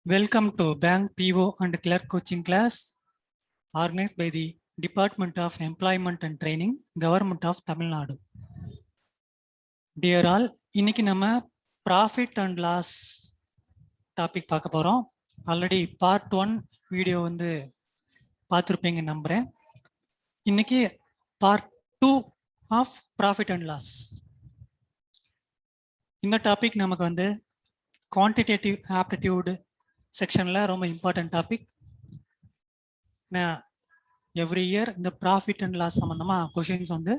Welcome to Bank PO and Clerk coaching class organized by the Department of Employment and Training, Government of Tamil Nadu. Dear all, இன்னைக்கு நம்ம profit and loss topic பார்க்க போகிறோம். Already part 1 video வந்து பார்த்துருப்பீங்க நம்புகிறேன். இன்னைக்கு part 2 of profit and loss. இந்த topic நமக்கு வந்து குவான்டிடேட்டிவ் ஆப்டிடியூடு செக்ஷனில் ரொம்ப இம்பார்ட்டன்ட் டாபிக். எவ்ரி இயர் இந்த ப்ராஃபிட் அண்ட் லாஸ் சம்மந்தமாக கொஷின்ஸ் வந்து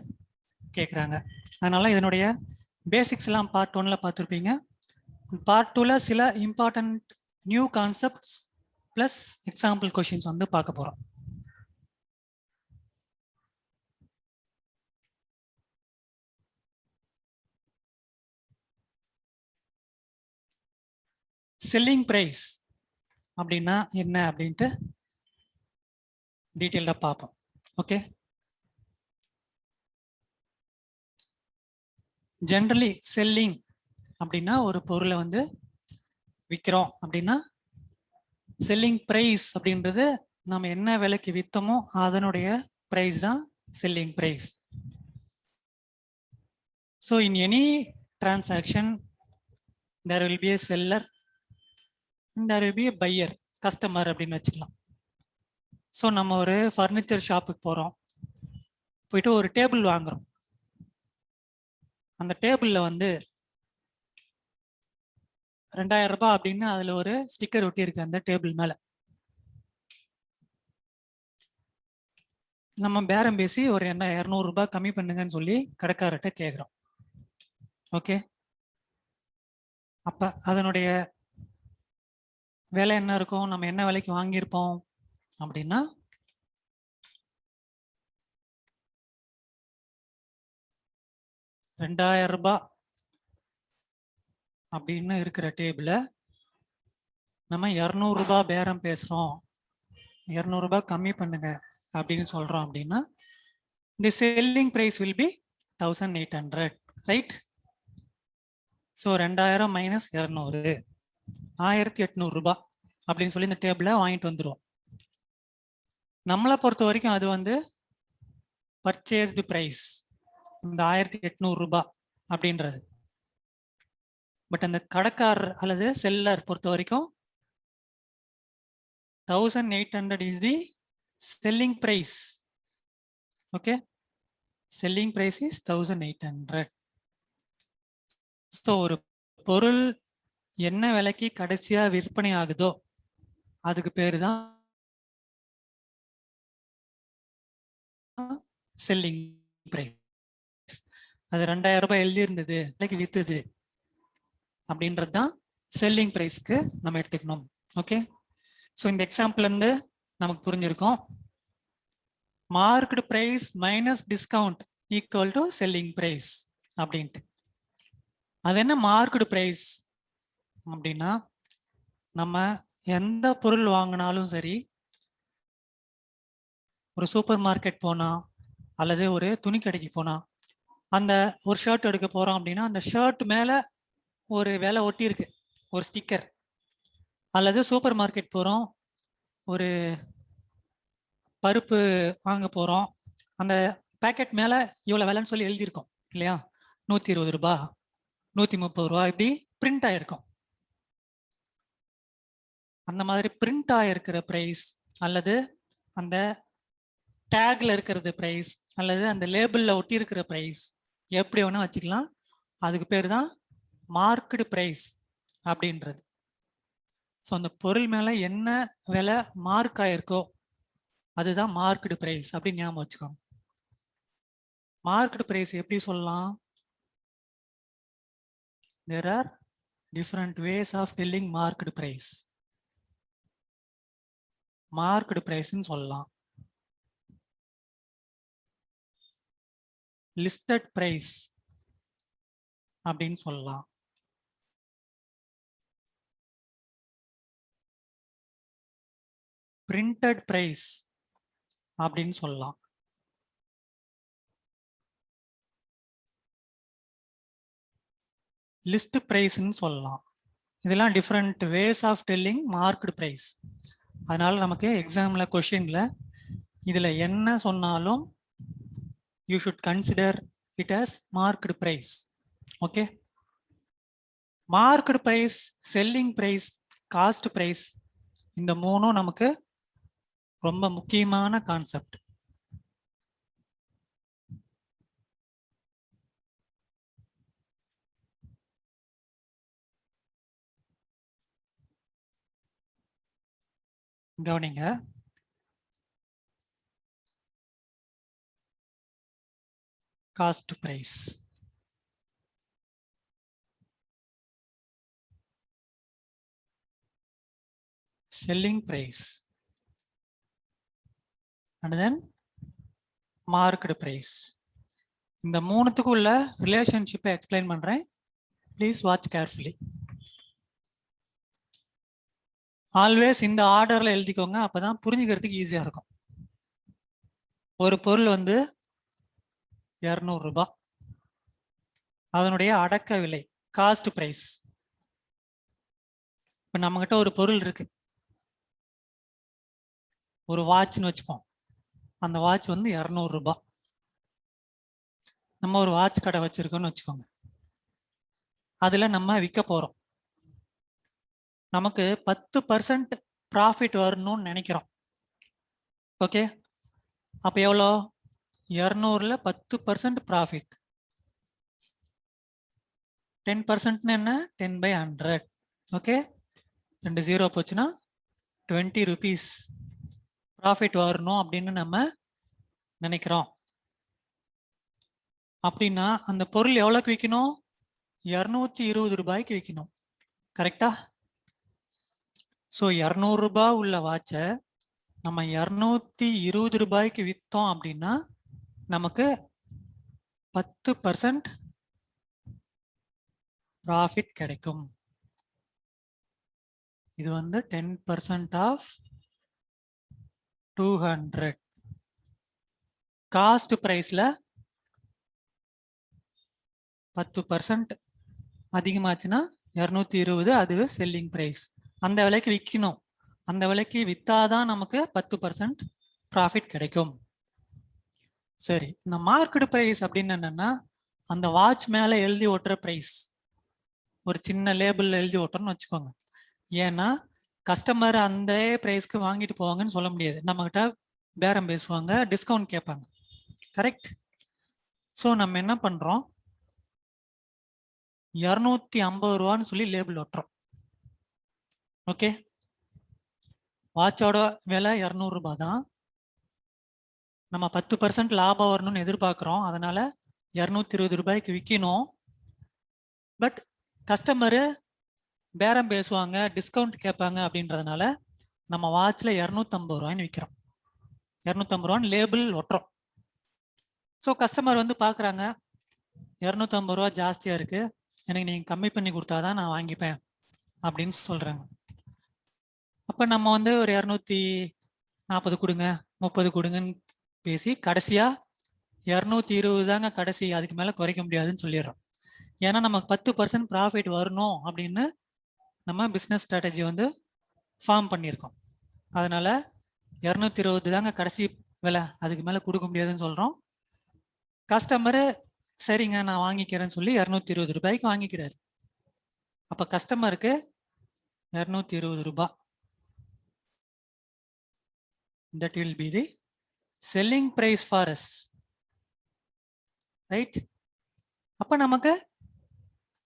கேட்குறாங்க. அதனால் இதனுடைய பேசிக்ஸ்லாம் பார்ட் 1ல் பார்த்துருப்பீங்க. பார்ட் 2ல் சில important new concepts plus example questions வந்து பார்க்க போகிறோம். செல்லிங் ப்ரைஸ் அப்படின்னா என்ன அப்படின்ட்டு டீட்டெயில்டாக பார்ப்போம். ஓகே, ஜென்ரலி செல்லிங் அப்படின்னா ஒரு பொருளை வந்து விற்கிறோம் அப்படின்னா செல்லிங் ப்ரைஸ் அப்படின்றது நம்ம என்ன விலைக்கு விற்றோமோ அதனுடைய ப்ரைஸ் தான் selling price. So in any transaction there will be a seller and there will be a buyer, customer அப்படின்னு வச்சுக்கலாம். ஸோ நம்ம ஒரு ஃபர்னிச்சர் ஷாப்புக்கு போகிறோம், போயிட்டு ஒரு டேபிள் வாங்குகிறோம். அந்த டேபிளில் வந்து 2000 ரூபாய் அப்படின்னு அதில் ஒரு ஸ்டிக்கர் ஒட்டியிருக்கு அந்த டேபிள் மேலே. நம்ம பேரம் பேசி ஒரு 200 ரூபாய் கம்மி பண்ணுங்கன்னு சொல்லி கடைக்காரர்கிட்ட கேட்குறோம். ஓகே, அப்போ அதனுடைய விலை என்ன இருக்கும், நம்ம என்ன விலைக்கு வாங்கியிருப்போம் அப்படின்னா 2000 ரூபாய் அப்படின்னு இருக்கிற டேபிளை நம்ம 200 ரூபாய் பேரம் பேசுகிறோம், 200 ரூபாய் கம்மி பண்ணுங்க அப்படின்னு சொல்கிறோம் அப்படின்னா the selling price will be 1800, right? So 2000 minus 200, 1800 ரூபாய் அப்படின்னு சொல்லி இந்த டேபிளை வாங்கிட்டு வந்துடுவோம். நம்மளை பொறுத்த வரைக்கும் அது வந்து பர்ச்சேஸ்டு ப்ரைஸ், இந்த 1800 ரூபாய் அப்படின்றது. பட் அந்த கடைக்காரர் அல்லது செல்லர் பொறுத்த வரைக்கும் 1800 is the selling price. Okay, selling price is 1800. So ஒரு பொருள் என்ன விலைக்கு கடைசியா விற்பனை ஆகுதோ அதுக்கு பேரு தான் செல்லிங் பிரைஸ். அது 2000 ரூபாய் எழுதி இருந்தது, விலைக்கு வித்துது அப்படின்றது தான் செல்லிங் பிரைஸ்க்கு நம்ம எடுத்துக்கணும். ஓகே, ஸோ இந்த எக்ஸாம்பிள் இருந்து நமக்கு புரிஞ்சிருக்கும். Market price minus discount equal to selling price அப்படின்ட்டு. அது என்ன மார்க்கெட் பிரைஸ் அப்படின்னா, நம்ம எந்த பொருள் வாங்கினாலும் சரி, ஒரு சூப்பர் மார்க்கெட் போனா அல்லது ஒரு துணி கடைக்கு போனா அந்த ஒரு ஷர்ட் எடுக்க போறோம் அப்படின்னா அந்த ஷர்ட் மேல ஒரு விலை ஒட்டி இருக்கு, ஒரு ஸ்டிக்கர். அல்லது சூப்பர் மார்க்கெட் போறோம், ஒரு பருப்பு வாங்க போறோம், அந்த பேக்கெட் மேல இவ்வளவு விலைன்னு சொல்லி எழுதியிருக்கோம் இல்லையா, 120 ரூபாய், 130 ரூபாய், இப்படி பிரிண்ட் ஆயிருக்கும். அந்த மாதிரி பிரிண்ட் ஆகிருக்கிற ப்ரைஸ் அல்லது அந்த டேக்ல இருக்கிறது ப்ரைஸ் அல்லது அந்த லேபிளில் ஒட்டி இருக்கிற ப்ரைஸ் எப்படி வேணா வச்சுக்கலாம். அதுக்கு பேர் தான் மார்க்கெட் ப்ரைஸ் அப்படின்றது. ஸோ அந்த பொருள் மேலே என்ன விலை மார்க் ஆயிருக்கோ அதுதான் மார்க்கெட் ப்ரைஸ் அப்படின்னு ஞாபகம் வச்சுக்கோங்க. மார்க்கெட் ப்ரைஸ் எப்படி சொல்லலாம்? There are different ways of telling market price. Market பிரைஸ்ன்னு சொல்லலாம், லிஸ்டட் பிரைஸ் அப்படின்னு சொல்லலாம், பிரிண்டட் பிரைஸ் அப்படின்னு சொல்லலாம், லிஸ்ட் பிரைஸ்ன்னு சொல்லலாம். இதெல்லாம் different ways of telling marked price. அதனால நமக்கு எக்ஸாமில் கொஷினில் இதில் என்ன சொன்னாலும் you should consider it as marked price. Okay, marked price, selling price, cost price, இந்த மூணும் நமக்கு ரொம்ப முக்கியமான கான்செப்ட். கவனிங்க, cost price, selling price, and then market price. இந்த மூணுத்துக்குள்ள ரிலேஷன்ஷிப்பை எக்ஸ்பிளைன் பண்றேன். Please watch carefully. ஆல்வேஸ் இந்த ஆர்டர்ல எழுதிக்கோங்க, அப்பதான் புரிஞ்சுக்கிறதுக்கு ஈஸியா இருக்கும். ஒரு பொருள் வந்து 200 ரூபாய், அதனுடைய அடக்க விலை காஸ்ட் பிரைஸ். இப்ப நம்ம கிட்ட ஒரு பொருள் இருக்கு, ஒரு வாட்ச்னு வச்சுப்போம். அந்த வாட்ச் வந்து 200 ரூபாய். நம்ம ஒரு வாட்ச் கடை வச்சிருக்கோம்னு வச்சுக்கோங்க. அதுல நம்ம விற்க போறோம். நமக்கு 10% ப்ராஃபிட் வரணும்னு நினைக்கிறோம். ஓகே, அப்ப எவ்வளோ? 200ல் 10% ப்ராஃபிட். 10% என்ன? 10/100. ஓகே, 2 0 போச்சுன்னா 20 rupees ப்ராஃபிட் வரணும் அப்படின்னு நம்ம நினைக்கிறோம். அப்படின்னா அந்த பொருள் எவ்வளோக்கு விற்கணும்? 220 ரூபாய்க்கு விற்கணும். கரெக்டா? ஸோ 200 ரூபாய் உள்ள வாட்சை நம்ம 220 ரூபாய்க்கு விற்றோம் அப்படின்னா நமக்கு 10% ப்ராஃபிட் கிடைக்கும். இது வந்து 10% ஆஃப் 200. காஸ்ட் பிரைஸ்ல 10% அதிகமாச்சுன்னா 220, அதுவே செல்லிங் பிரைஸ். அந்த விலைக்கு விற்கணும். அந்த விலைக்கு வித்தாதான் நமக்கு 10% ப்ராஃபிட் கிடைக்கும். சரி, இந்த மார்க்கெட் பிரைஸ் அப்படின்னு என்னன்னா அந்த வாட்ச் மேல எழுதி ஓட்டுற பிரைஸ். ஒரு சின்ன லேபிள் எழுதி ஓட்டுறோம்னு வச்சுக்கோங்க. ஏன்னா கஸ்டமர் அந்த பிரைஸ்க்கு வாங்கிட்டு போவாங்கன்னு சொல்ல முடியாது. நம்மகிட்ட பேரம் பேசுவாங்க, டிஸ்கவுண்ட் கேட்பாங்க. கரெக்ட்? ஸோ நம்ம என்ன பண்றோம்? 250 ரூபான்னு சொல்லி லேபிள் ஓட்டுறோம். ஓகே, வாட்சோட விலை 200 ரூபாய் தான். நம்ம 10% லாபம் வரணும்னு எதிர்பார்க்குறோம். அதனால 220 ரூபாய்க்கு விற்கணும். பட் கஸ்டமரு பேரம் பேசுவாங்க, டிஸ்கவுண்ட் கேட்பாங்க அப்படின்றதுனால நம்ம வாட்ச்ல 250 ரூபாய்ன்னு விற்கிறோம். 250 ரூபான்னு லேபிள் ஒட்டுறோம். ஸோ கஸ்டமர் வந்து பார்க்குறாங்க, 250 ரூபா ஜாஸ்தியாக இருக்கு, எனக்கு நீங்கள் கம்மி பண்ணி கொடுத்தாதான் நான் வாங்கிப்பேன் அப்படின்னு சொல்கிறாங்க. அப்போ நம்ம வந்து ஒரு 240 கொடுங்க, 30 கொடுங்கன்னு பேசி கடைசியாக 220 தாங்க கடைசி, அதுக்கு மேலே குறைக்க முடியாதுன்னு சொல்லிடுறோம். ஏன்னா நமக்கு 10% ப்ராஃபிட் வரணும் அப்படின்னு நம்ம பிஸ்னஸ் ஸ்ட்ராட்டஜி வந்து ஃபார்ம் பண்ணியிருக்கோம். அதனால 220 தாங்க கடைசி விலை, அதுக்கு மேலே கொடுக்க முடியாதுன்னு சொல்கிறோம். கஸ்டமரு சரிங்க நான் வாங்கிக்கிறேன்னு சொல்லி 220 ரூபாய்க்கு வாங்கிக்கிறாரு. அப்போ கஸ்டமருக்கு 220 ரூபாய். That will be the selling price for us. Right? அப்போ நமக்கு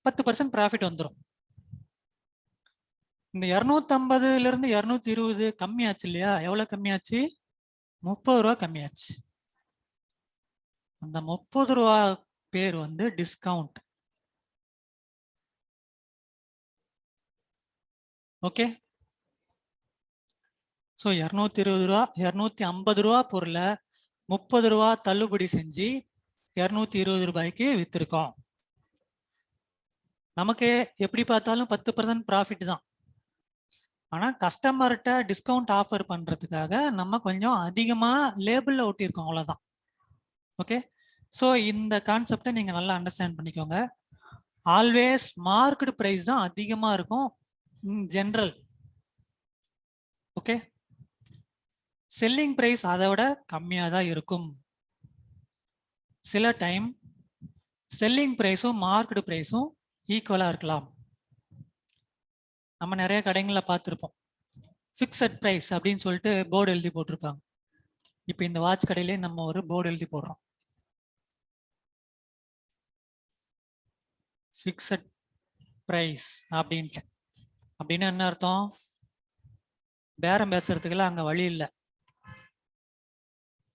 10% ப்ராஃபிட் வந்துடும். இந்த 250லிருந்து 220 கம்மியாச்சு இல்லையா? எவ்வளோ கம்மியாச்சு? 30 ரூபா கம்மியாச்சு. அந்த 30 ரூபா பேர் வந்து டிஸ்கவுண்ட். ஓகே, ஸோ 220 ரூபா, 250 ரூபா பொருளை 30 ரூபா தள்ளுபடி செஞ்சு 220 ரூபாய்க்கு வித்திருக்கோம். நமக்கு எப்படி பார்த்தாலும் 10% ப்ராஃபிட் தான். ஆனால் கஸ்டமர்கிட்ட டிஸ்கவுண்ட் ஆஃபர் பண்ணுறதுக்காக நம்ம கொஞ்சம் அதிகமாக லேபிளில் ஒட்டியிருக்கோம், அவ்வளோதான். ஓகே, ஸோ இந்த கான்செப்டை நீங்கள் நல்லா அண்டர்ஸ்டாண்ட் பண்ணிக்கோங்க. ஆல்வேஸ் மார்க்கெட் ப்ரைஸ் தான் அதிகமாக இருக்கும் ஜென்ரல். ஓகே, செல்லிங் பிரைஸ் அதை விட கம்மியாக தான் இருக்கும். சில டைம் செல்லிங் பிரைஸும் மார்க்கெட் பிரைஸும் ஈக்குவலாக இருக்கலாம். நம்ம நிறைய கடைகளில் பார்த்துருப்போம், ஃபிக்ஸட் ப்ரைஸ் அப்படின்னு சொல்லிட்டு போர்டு எழுதி போட்டிருப்பாங்க. இப்போ இந்த வாட்ச் கடையிலே நம்ம ஒரு போர்டு எழுதி போடுறோம், ஃபிக்ஸட் ப்ரைஸ் அப்படின்ட்டு. அப்படின்னு என்ன அர்த்தம்? பேரம் பேசுறதுக்கெல்லாம் அங்கே வழி இல்லை,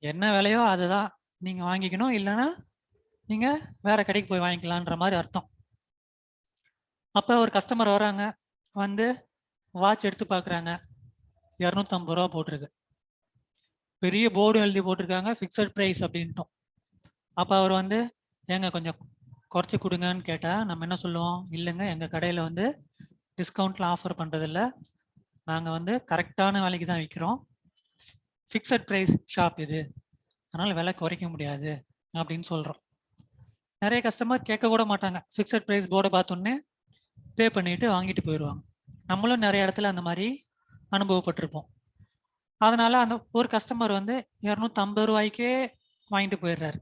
என்ன விலையோ அதுதான் நீங்கள் வாங்கிக்கணும், இல்லைன்னா நீங்கள் வேற கடைக்கு போய் வாங்கிக்கலான்ற மாதிரி அர்த்தம். அப்போ ஒரு கஸ்டமர் வராங்க, வந்து வாட்ச் எடுத்து பார்க்குறாங்க, 250 ரூபா போட்டிருக்கு, பெரிய போர்டு எழுதி போட்டிருக்காங்க ஃபிக்ஸட் ப்ரைஸ் அப்படின்ட்டோம். அப்போ அவர் வந்து ஏங்க கொஞ்சம் குறைச்சி கொடுங்கன்னு கேட்டால் நம்ம என்ன சொல்லுவோம்? இல்லைங்க, எங்கள் கடையில் வந்து டிஸ்கவுண்ட்லாம் ஆஃபர் பண்ணுறதில்ல, நாங்கள் வந்து கரெக்டான விலைக்கு தான் விற்கிறோம், ஃபிக்ஸட் ப்ரைஸ் ஷாப் இது, அதனால் விலை குறைக்க முடியாது அப்படின்னு சொல்கிறோம். நிறைய கஸ்டமர் கேட்க கூட மாட்டாங்க, ஃபிக்ஸட் ப்ரைஸ் போர்டை பார்த்தோன்னே பே பண்ணிட்டு வாங்கிட்டு போயிடுவாங்க. நம்மளும் நிறைய இடத்துல அந்த மாதிரி அனுபவப்பட்டிருப்போம். அதனால அந்த ஒரு கஸ்டமர் வந்து 250 ரூபாய்க்கே வாங்கிட்டு போயிடுறாரு.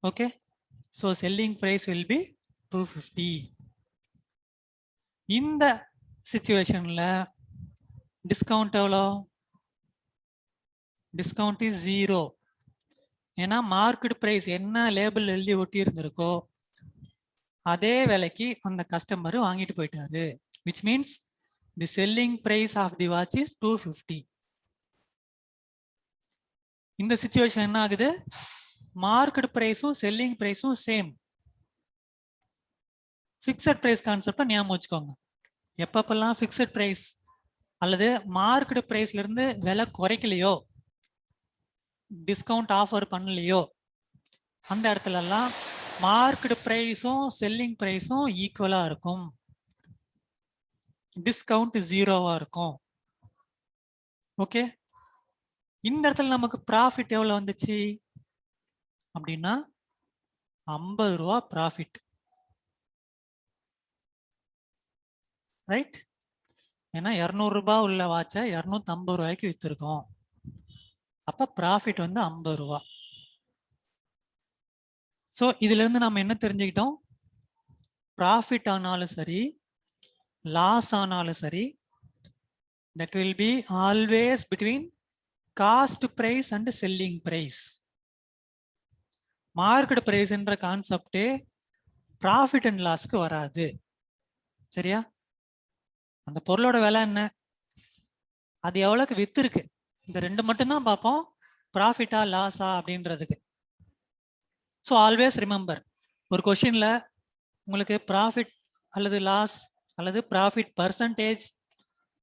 Okay, so selling price will be 250. இந்த சிச்சுவேஷன்ல டிஸ்கவுண்ட் எவ்வளோ? Discount is 0. ஏன்னா மார்க்கெட் ப்ரைஸ் என்ன லேபிள் எழுதி ஒட்டி இருந்திருக்கோ அதே விலைக்கு அந்த கஸ்டமர் வாங்கிட்டு போயிட்டாரு. which means the selling price of the watch is 250. இந்த சிச்சுவேஷன் என்ன ஆகுது? மார்க்கெட் பிரைஸும் செல்லிங் பிரைஸும் சேம். ஃபிக்ஸட் பிரைஸ் கான்செப்டை ஞாபகம் வச்சுக்கோங்க. எப்பப்பெல்லாம் ஃபிக்ஸட் பிரைஸ் அல்லது மார்க்கெட் பிரைஸ்ல இருந்து விலை குறைக்கலையோ, டிஸ்கவுண்ட் ஆஃபர் பண்ணலையோ, அந்த இடத்துல எல்லாம் மார்க்கெட் பிரைஸும் செல்லிங் பிரைஸும் ஈக்குவலா இருக்கும், டிஸ்கவுண்ட் 0வா இருக்கும். ஓகே, இந்த இடத்துல நமக்கு ப்ராஃபிட் எவ்வளவு வந்துச்சு அப்படின்னா 50 ரூபா ப்ராஃபிட். ரைட்? ஏன்னா 200 ரூபாய் உள்ள வாட்சை 250 ரூபாய்க்கு வித்துருக்கோம். அப்ப ப்ராஃபிட் வந்து 50 ரூபா. ஸோ இதுல இருந்து நம்ம என்ன தெரிஞ்சுக்கிட்டோம்? ப்ராஃபிட் ஆனாலும் சரி, லாஸ் ஆனாலும் சரி, that will be always between cost price and selling price. Market பிரைஸ்ன்ற கான்செப்டே ப்ராஃபிட் அண்ட் லாஸ்க்கு வராது. சரியா? அந்த பொருளோட விலை என்ன, அது எவ்வளவுக்கு வித்து இருக்கு, இந்த ரெண்டு மட்டும்தான் பார்ப்போம், ப்ராஃபிட்டா லாஸா அப்படின்றதுக்கு. ஸோ ஆல்வேஸ் ரிமெம்பர், ஒரு கொஸ்டின்ல உங்களுக்கு ப்ராஃபிட் அல்லது லாஸ் அல்லது ப்ராஃபிட் பர்சன்டேஜ்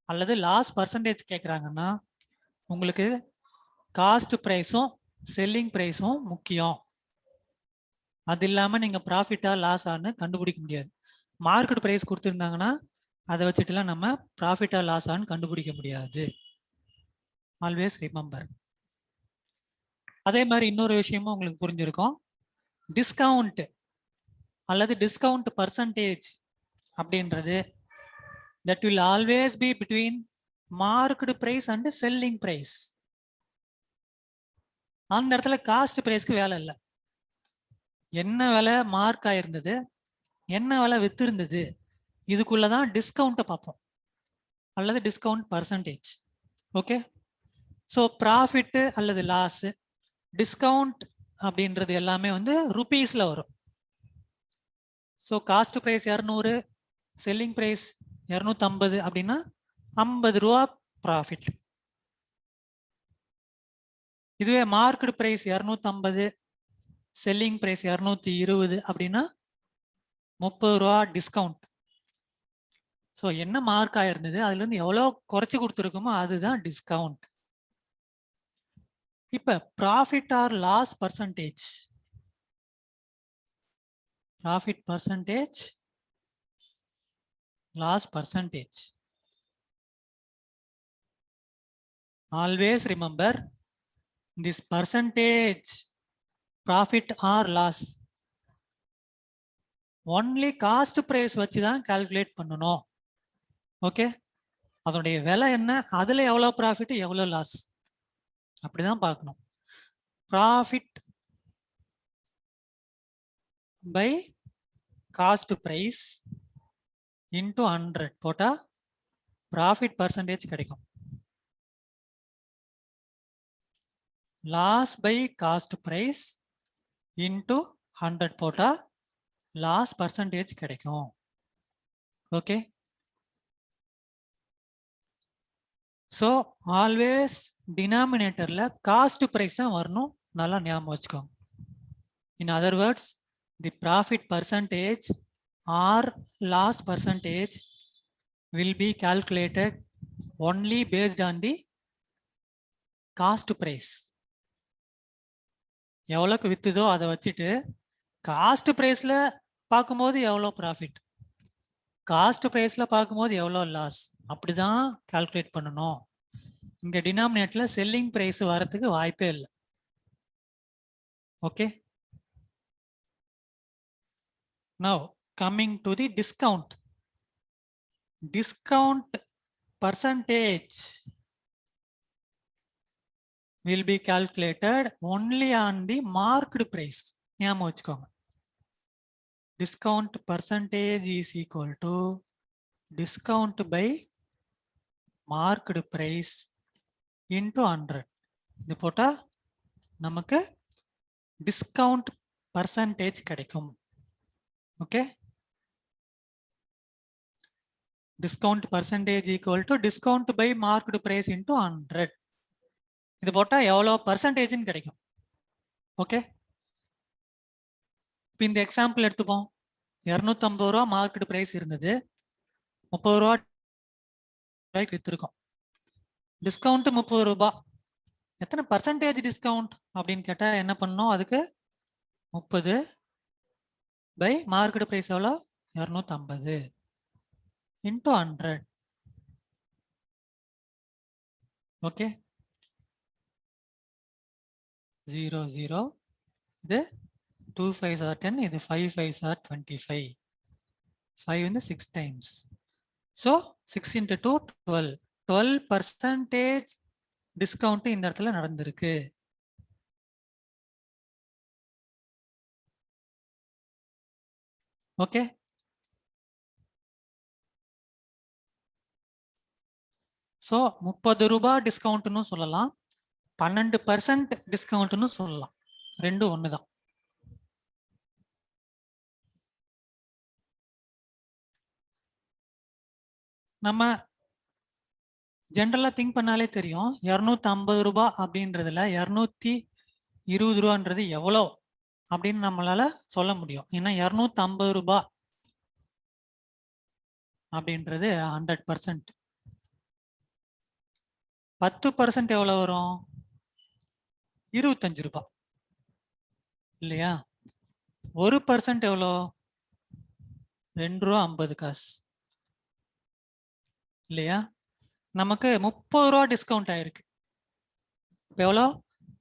அல்லது லாஸ் பர்சன்டேஜ் கேட்குறாங்கன்னா உங்களுக்கு காஸ்ட் ப்ரைஸும் செல்லிங் ப்ரைஸும் முக்கியம். அது இல்லாமல் நீங்கள் ப்ராஃபிட்டா லாஸான்னு கண்டுபிடிக்க முடியாது. மார்க்கெட் ப்ரைஸ் கொடுத்துருந்தாங்கன்னா அதை வச்சுட்டுலாம் நம்ம ப்ராஃபிட்டா லாஸான்னு கண்டுபிடிக்க முடியாது. Always remember. அதே மாதிரி இன்னொரு விஷயமும் உங்களுக்கு புரிஞ்சிருக்கும், டிஸ்கவுண்ட் அல்லது டிஸ்கவுண்ட் பர்சன்டேஜ் அப்படின்றது that will always be between market price and selling price. அந்த இடத்துல காஸ்ட் பிரைஸ்க்கு வேலை இல்லை. என்ன விலை மார்க் ஆயிருந்தது, என்ன விலை வித்து இருந்தது, இதுக்குள்ளதான் டிஸ்கவுண்ட்டை பார்ப்போம் அல்லது discount percentage. Okay, so profit அல்லது லாஸ், டிஸ்கவுண்ட் அப்படின்றது எல்லாமே வந்து ருபீஸ்ல வரும். So cost price 200, selling price 250 அப்படின்னா 50 ரூபா ப்ராஃபிட். இதுவே மார்க்கெட் ப்ரைஸ் 250, செல்லிங் ப்ரைஸ் 220 அப்படின்னா 30 ரூபா டிஸ்கவுண்ட். ஸோ என்ன மார்க் ஆயிருந்தது அதுல இருந்து எவ்வளோ குறைச்சி கொடுத்துருக்கோமோ அதுதான் டிஸ்கவுண்ட். இப்ப profit or loss percentage, profit percentage, loss percentage. Always remember this percentage, profit or loss, only cost price வச்சு தான் கால்குலேட் பண்ணணும். ஓகே, அதனுடைய விலை என்ன, அதுல எவ்வளவு ப்ராஃபிட் எவ்வளவு லாஸ் அப்படிதான் பார்க்கணும். Profit by cost price into 100 போட்டா ப்ராஃபிட் பர்சன்டேஜ் கிடைக்கும். Loss by cost price into 100 போட்டா லாஸ் பர்சன்டேஜ் கிடைக்கும். ஓகே, ஸோ ஆல்வேஸ் டினாமினேட்டர்ல காஸ்ட் பிரைஸ் தான் வரணும், நல்லா ஞாபகம் வச்சுக்கோங்க. In other words, the profit percentage or loss percentage will be calculated only based on the cost price. எவ்வளோக்கு வித்துதோ அதை வச்சுட்டு காஸ்ட் பிரைஸ்ல பார்க்கும்போது எவ்வளோ ப்ராஃபிட், காஸ்ட் பிரைஸ்ல பார்க்கும்போது எவ்வளோ லாஸ், அப்படிதான் கால்குலேட் பண்ணணும். இங்க டினாமினேட்ல செல்லிங் பிரைஸ் வரதுக்கு வாய்ப்பே இல்லை. Okay, now coming to the discount. Discount percentage will be calculated only on the marked price. ஞாபகம் வச்சுக்கோங்க. Discount percentage is equal to discount by marked price into 100. இது போட்டா நமக்கு discount percentage கிடைக்கும். Okay, discount percentage equal to discount by marked price into 100. இது போட்டா எவ்வளோ பர்சன்டேஜ்னு கிடைக்கும். ஓகே, இப்போ இந்த எக்ஸாம்பிள் எடுத்துப்போம். 250 ரூபா மார்க்கெட் பிரைஸ் இருந்தது, 30 ரூபாய்க்கு வித்துருக்கோம். டிஸ்கவுண்ட் 30 ரூபாய். எத்தனை பர்சன்டேஜ் டிஸ்கவுண்ட் அப்படின்னு கேட்டா என்ன பண்ணணும், அதுக்கு 30 பை மார்க்கெட் பிரைஸ் எவ்வளோ 250 into 100. ஓகே, 0 0, இது 2 5s are 10, இது 5 5s are 25, 5 வந்து 6 times, so 6 into 2 12. 12% டிஸ்கவுண்ட் இந்த இடத்துல நடந்திருக்கு. ஓகே, ஸோ 30 ரூபாய் டிஸ்கவுண்ட்னு சொல்லலாம், 12% டிஸ்கவுண்ட்னு சொல்லலாம், ரெண்டும் ஒன்று தான். நம்ம ஜென்ரலா திங்க் பண்ணாலே தெரியும், 250 ரூபாய் அப்படின்றதுல 220 ரூபான்றது எவ்வளோ அப்படின்னு நம்மளால சொல்ல முடியும். ஏன்னா 250 ரூபாய் அப்படின்றது 100%. 10% எவ்வளவு வரும், 25 ரூபாய் இல்லையா? 1% எவ்வளோ, 2 ரூபா 50 காசு இல்லையா? நமக்கு 30 ரூபா டிஸ்கவுண்ட் ஆயிருக்கு. இப்போ எவ்வளோ,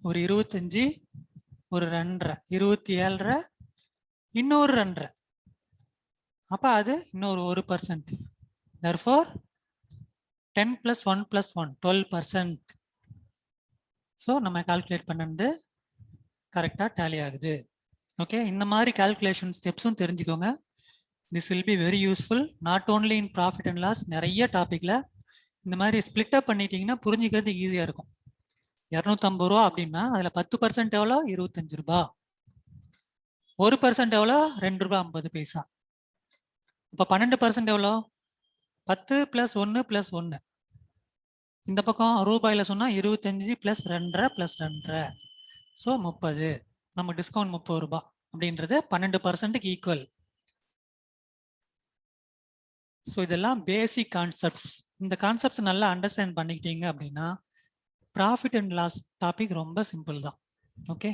ஒரு 25, ஒரு 2.5, 27.5, இன்னொரு 2.5, அப்போ அது இன்னொரு 1%. therefore 10 plus 1 plus 1 12%. ஸோ நம்ம கால்குலேட் பண்ணது கரெக்டாக டேலி ஆகுது. ஓகே, இந்த மாதிரி கால்குலேஷன் ஸ்டெப்ஸும் தெரிஞ்சுக்கோங்க. This will be very useful not only in profit and loss. நிறைய டாப்பிக்கில் இந்த மாதிரி ஸ்பிளிட் அப் பண்ணிட்டீங்கன்னா புரிஞ்சுக்கிறது ஈஸியாக இருக்கும். 250 ரூபா அப்படின்னா அதில் 10% எவ்வளோ, 25 ரூபா. 1% எவ்வளோ, 2 ரூபா 50 பைசா. இப்போ 12% எவ்வளோ, 10 + 1 + 1. இந்த பக்கம் ரூபாயில சொன்னா 25 + 2.5 + 2.5, ஸோ 30. நம்ம டிஸ்கவுண்ட் 30 ரூபாய் அப்படின்றது 12%க்கு ஈக்குவல். ஸோ இதெல்லாம் பேசிக் கான்செப்ட்ஸ். இந்த கான்செப்ட்ஸ் நல்லா அண்டர்ஸ்டாண்ட் பண்ணிக்கிட்டீங்க அப்படின்னா ப்ராஃபிட் அண்ட் லாஸ் டாபிக் ரொம்ப சிம்பிள் தான். ஓகே,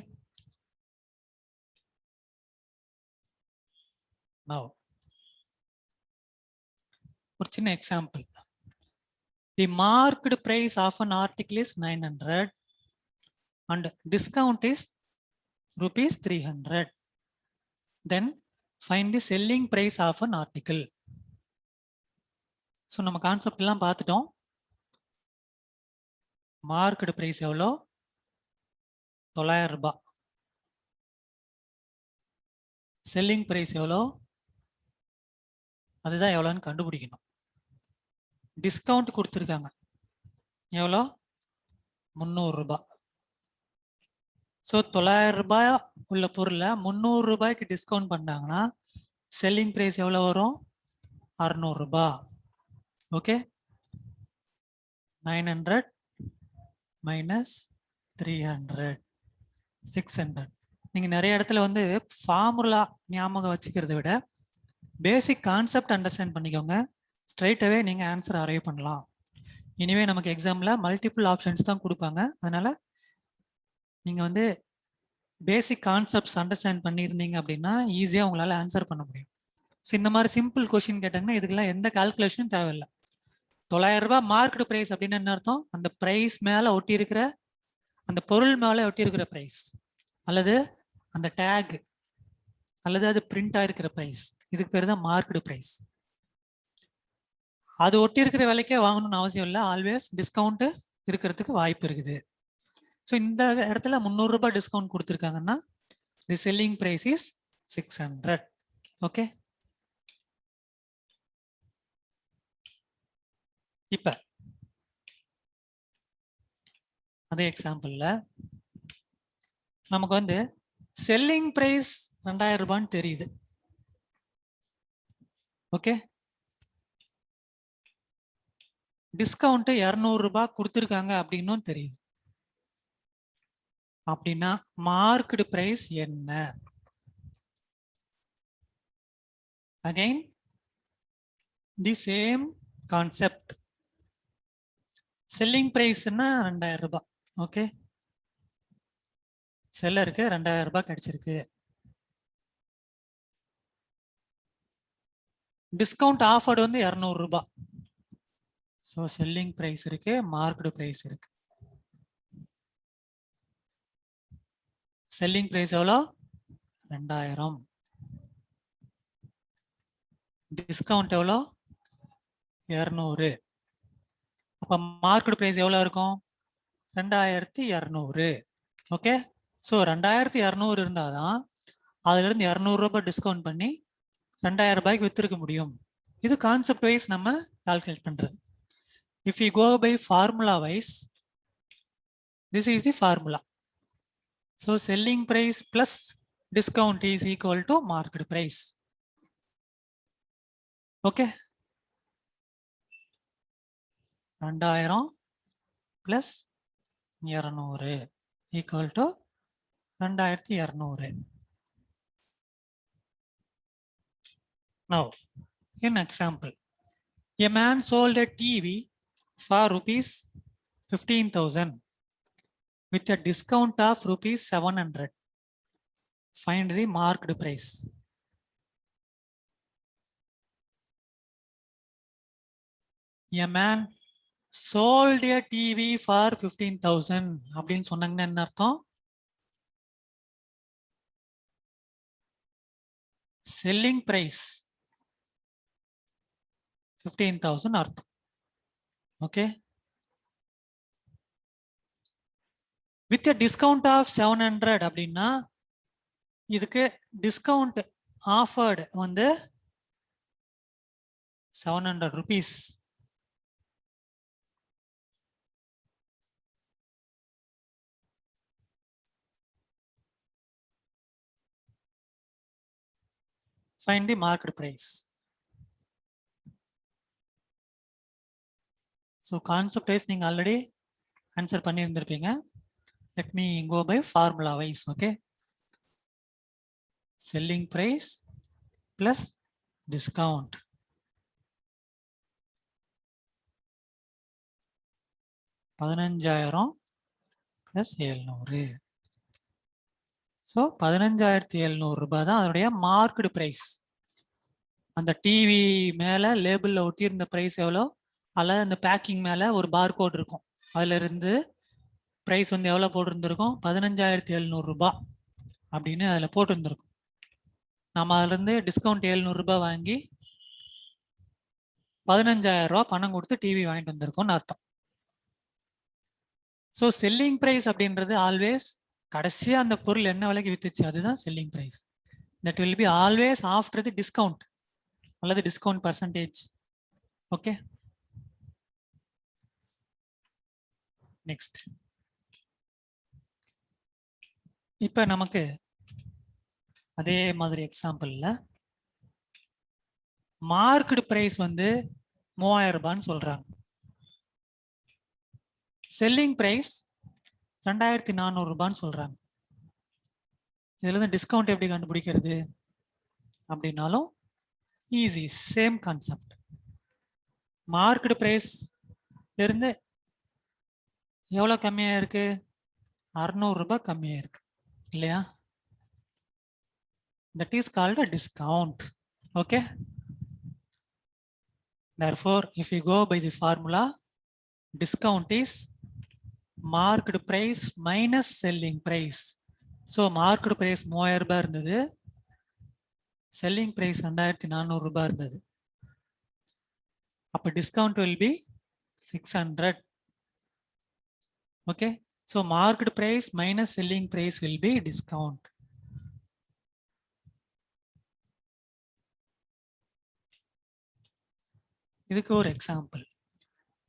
நவ் ஒரு சின்ன example. The marked price of an article is 900 and discount is rupees 300. Then find the selling price of an article. So நம்ம concept எல்லாம் பார்த்துட்டோம். மார்க்கெட் பிரைஸ் எவ்வளோ? 900 ரூபாய். Selling price எவ்வளோ? அதுதான் எவ்வளோன்னு கண்டுபிடிக்கணும். டிஸ்கவுண்ட் கொடுத்துருக்காங்க எவ்வளோ? 300 ரூபாய். ஸோ 900 ரூபாய் உள்ள பொருளை 300 ரூபாய்க்கு டிஸ்கவுண்ட் பண்ணாங்கன்னா செல்லிங் பிரைஸ் எவ்வளோ வரும்? 600 ரூபாய். Okay, 900 minus 300 600. நீங்கள் நிறைய இடத்துல வந்து ஃபார்முலா ஞாபகம் வச்சுக்கிறத விட பேசிக் கான்செப்ட் அண்டர்ஸ்டாண்ட் பண்ணிக்கோங்க. ஸ்ட்ரைட்டாகவே நீங்கள் ஆன்சர் அரைவ் பண்ணலாம். இனிமே நமக்கு எக்ஸாமில் மல்டிபிள் ஆப்ஷன்ஸ் தான் கொடுப்பாங்க. அதனால் நீங்கள் வந்து பேசிக் கான்செப்ட்ஸ் அண்டர்ஸ்டாண்ட் பண்ணியிருந்தீங்க அப்படின்னா ஈஸியாக உங்களால் ஆன்சர் பண்ண முடியும். ஸோ இந்த மாதிரி சிம்பிள் கொஷின் கேட்டாங்கன்னா இதுக்கெல்லாம் எந்த கால்குலேஷனும் தேவையில்லை. 900 ரூபாய் மார்க்கெட் ப்ரைஸ் அப்படின்னு என்ன அர்த்தம்? அந்த ப்ரைஸ் மேலே ஒட்டி இருக்கிற, அந்த பொருள் மேலே ஒட்டி இருக்கிற ப்ரைஸ், அல்லது அந்த டேக், அல்லது அது பிரிண்ட் ஆகிருக்கிற ப்ரைஸ், இதுக்கு பேர் தான் மார்க்கெட் ப்ரைஸ். அது ஒட்டி இருக்கிற விலைக்கே வாங்கணும்னு அவசியம் இல்லை. ஆல்வேஸ் டிஸ்கவுண்ட் இருக்கிறதுக்கு வாய்ப்பு இருக்குது. ஸோ இந்த இடத்துல 300 ரூபாய் டிஸ்கவுண்ட் கொடுத்துருக்காங்கன்னா the selling price is 600. Okay, இப்ப அதே எக்ஸாம்பிள்ல நமக்கு வந்து செல்லிங் பிரைஸ் 2000 ரூபான்னு தெரியுது. ஓகே, டிஸ்கவுண்ட் 200 ரூபாய் கொடுத்துருக்காங்க அப்படின்னும் தெரியுது. அப்படின்னா மார்க்கெட் பிரைஸ் என்ன? Again the same concept. Selling பிரைஸ்னா 2000 ரூபாய். ஓகே, செல்லருக்கு 2000 ரூபாய் கிடைச்சிருக்கு. டிஸ்கவுண்ட் ஆஃபர்டு வந்து 200 ரூபாய். ஸோ செல்லிங் பிரைஸ் இருக்கு, மார்க்கெட் பிரைஸ் இருக்கு. செல்லிங் பிரைஸ் எவ்வளோ? 2000. டிஸ்கவுண்ட் எவ்வளோ? 200. அப்போ மார்க்கெட் பிரைஸ் எவ்வளோ இருக்கும்? 2200. ஓகே, ஸோ 2200 இருந்தால் தான் அதுலேருந்து 200 ரூபாய் டிஸ்கவுண்ட் பண்ணி 2000 ரூபாய்க்கு விற்றுருக்க முடியும். இது கான்செப்ட் வைஸ் நம்ம கால்குலேட் பண்ணுறது. If you go by formula wise, this is the formula. So selling price plus discount is equal to market price. Okay, 2000 plus 200 equal to 2200. Now, in example, a man sold a TV for rupees 15,000 with a discount of rupees 700. Find the marked price. A man sold a TV for 15,000 அப்படின்னு சொன்னாங்கன்னா என்ன அர்த்தம்? Selling price 15,000 அர்த்தம். Okay, with discount of 700 அப்படின்னா இதுக்கு discount offered வந்து 700 rupees. Find the market price. So concept wise நீங்க already answer பண்ணி இருந்திருப்பீங்க. Let me go by formula wise. Okay, selling price plus discount. $15,000 plus 700. So 15,700 ரூபாய் தான் அதனுடைய மார்க்கெட் ப்ரைஸ். அந்த டிவி மேலே லேபிளில் ஒட்டியிருந்த ப்ரைஸ் எவ்வளோ, அதில் அந்த பேக்கிங் மேலே ஒரு பார் கோட் இருக்கும், அதில் இருந்து ப்ரைஸ் வந்து எவ்வளோ போட்டிருந்துருக்கும்? 15,700 ரூபாய் அப்படின்னு அதில் போட்டிருந்துருக்கும். நம்ம அதுலேருந்து டிஸ்கவுண்ட் 700 ரூபாய் வாங்கி 15,000 ரூபா பணம் கொடுத்து டிவி வாங்கிட்டு வந்திருக்கோம்னு அர்த்தம். ஸோ செல்லிங் ப்ரைஸ் அப்படின்றது ஆல்வேஸ் கடைசியாக அந்த பொருள் என்ன விலைக்கு வித்துச்சு அதுதான் selling price. That will be always after the discount அல்லது டிஸ்கவுண்ட் பர்சன்டேஜ். Okay, next. இப்போ நமக்கு அதே மாதிரி எக்ஸாம்பிள்ல மார்க்கெட் பிரைஸ் வந்து 3000 ரூபான்னு சொல்றாங்க. செல்லிங் பிரைஸ் 2400 ரூபான்னு சொல்றாங்க. இதுல இருந்து டிஸ்கவுண்ட் எப்படி கண்டுபிடிக்கிறது அப்படின்னாலும் easy, same concept. Market price இருந்து எவ்வளவு கம்மியா இருக்கு? 600 ரூபாய் கம்மியா இருக்கு இல்லையா? That is called a discount. Okay. Therefore, if we go by the formula, discount is market price minus selling price. So market price 3000 ரூபாய் இருந்தது, selling price 2400 ரூபாய் இருந்தது. அப்ப discount will be 600. Okay. So market price minus selling price will be discount. இதுக்கு ஒரு example.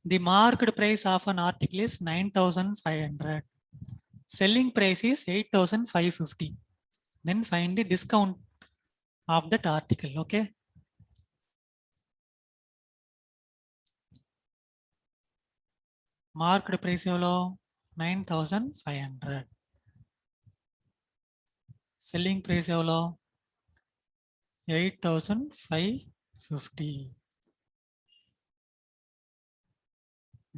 The market price of an article is 9500. Selling price is 8550. Then find the discount of that article. Okay, market price எவ்வளோ? 9500. Selling price எவ்வளோ? 8550.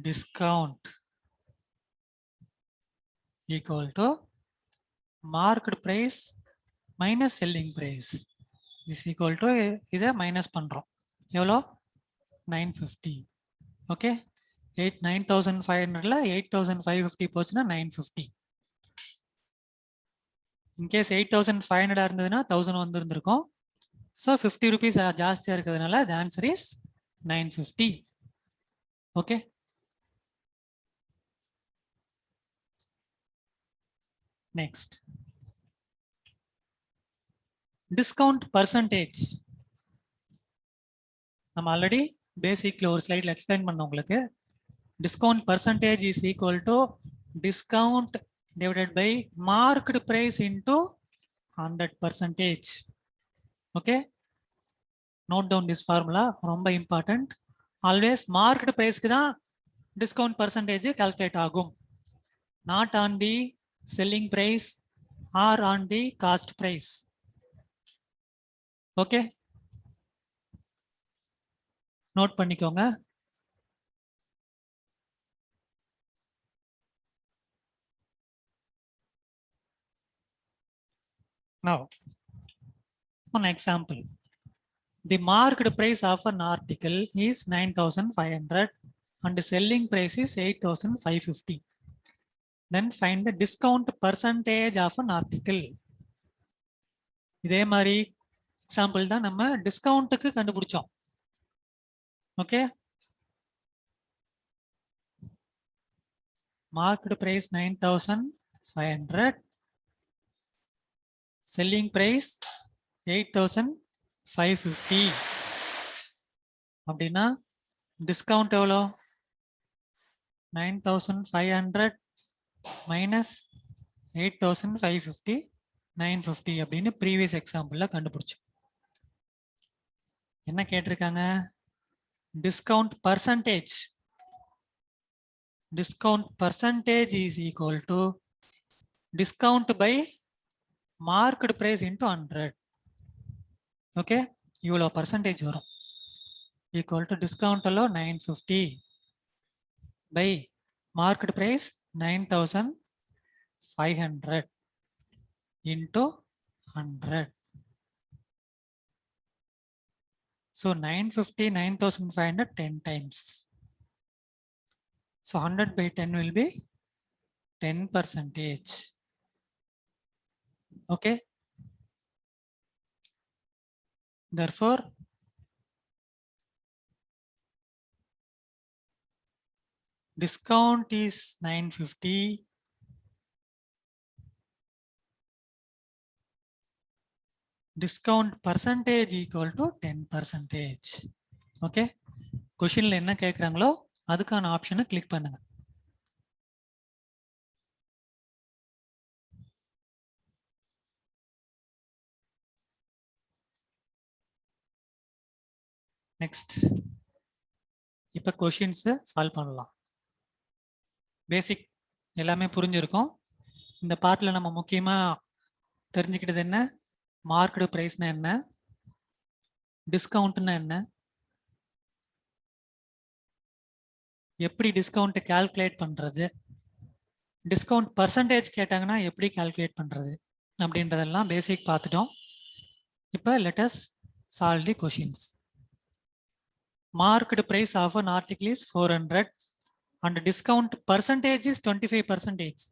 Discount equal to market price minus selling price is equal to இதை minus பண்றோம். எவ்வளோ? 950. Okay, 9500ல 8550 போச்சுன்னா 950. In case 8500 இருந்ததுன்னா 1000 வந்துருந்துருக்கும். So 50 rupees ஜாஸ்தியா இருக்கிறதுனால the answer is 950. Okay, next. Discount percentage நம்ம ஆல்ரெடி பேசிக்ல ஒரு ஸ்லைட்ல எக்ஸ்பிளைன் பண்ண உங்களுக்கு. Discount percentage is equal to discount divided by market price into 100%. Okay, note down this formula, ரொம்ப இம்பார்ட்டன்ட். ஆல்வேஸ் மார்க்கெட் பிரைஸ்க்கு தான் டிஸ்கவுண்ட் பர்சன்டேஜ் கால்குலேட் ஆகும், not on the selling price or on the cost price. Okay, note பண்ணிக்கோங்க. Now, one example. The market price of an article is 9500 and the selling price is 8550. Then find the discount percentage of an article. இதே மாதிரி example தான் நம்ம டிஸ்கவுண்ட்டுக்கு கண்டுபிடிச்சோம். Okay, market price 9500, selling price 8550 அப்படின்னா discount எவ்வளோ? 9500 minus 8550, 950 அப்படின்னு previous எக்ஸாம்பிள்ல கண்டுபிடிச்சோம். என்ன கேட்டிருக்காங்க? Discount percentage. Discount percentage is equal to discount by market price into 100. Okay, இவ்வளோ பர்சன்டேஜ் வரும். ஈக்குவல் டு டிஸ்கவுண்ட் எல்லாம் 950 by market price 9500 into 100. So 950, 9500 10 times. So 100 by 10 will be 10%. Okay. Therefore, Discount is 950. Discount percentage equal to 10%. Okay. கொஷின்ல என்ன கேட்குறாங்களோ அதுக்கான ஆப்ஷனை click பண்ணுங்க. Next இப்போ questions solve பண்ணலாம். பேசிக் எல்லாமே புரிஞ்சிருக்கும். இந்த பார்ட்ல நம்ம முக்கியமா தெரிஞ்சுக்கிட்டது என்ன, மார்க்கெட் பிரைஸ்னா என்ன, டிஸ்கவுண்ட்னா என்ன, எப்படி டிஸ்கவுண்ட் கால்குலேட் பண்றது, டிஸ்கவுண்ட் பர்சன்டேஜ் கேட்டாங்கன்னா எப்படி கால்குலேட் பண்றது அப்படின்றதெல்லாம் பேசிக் பார்த்துட்டோம். இப்போ let us solve the questions. Market price of an article is 400 and discount percentage is 25%.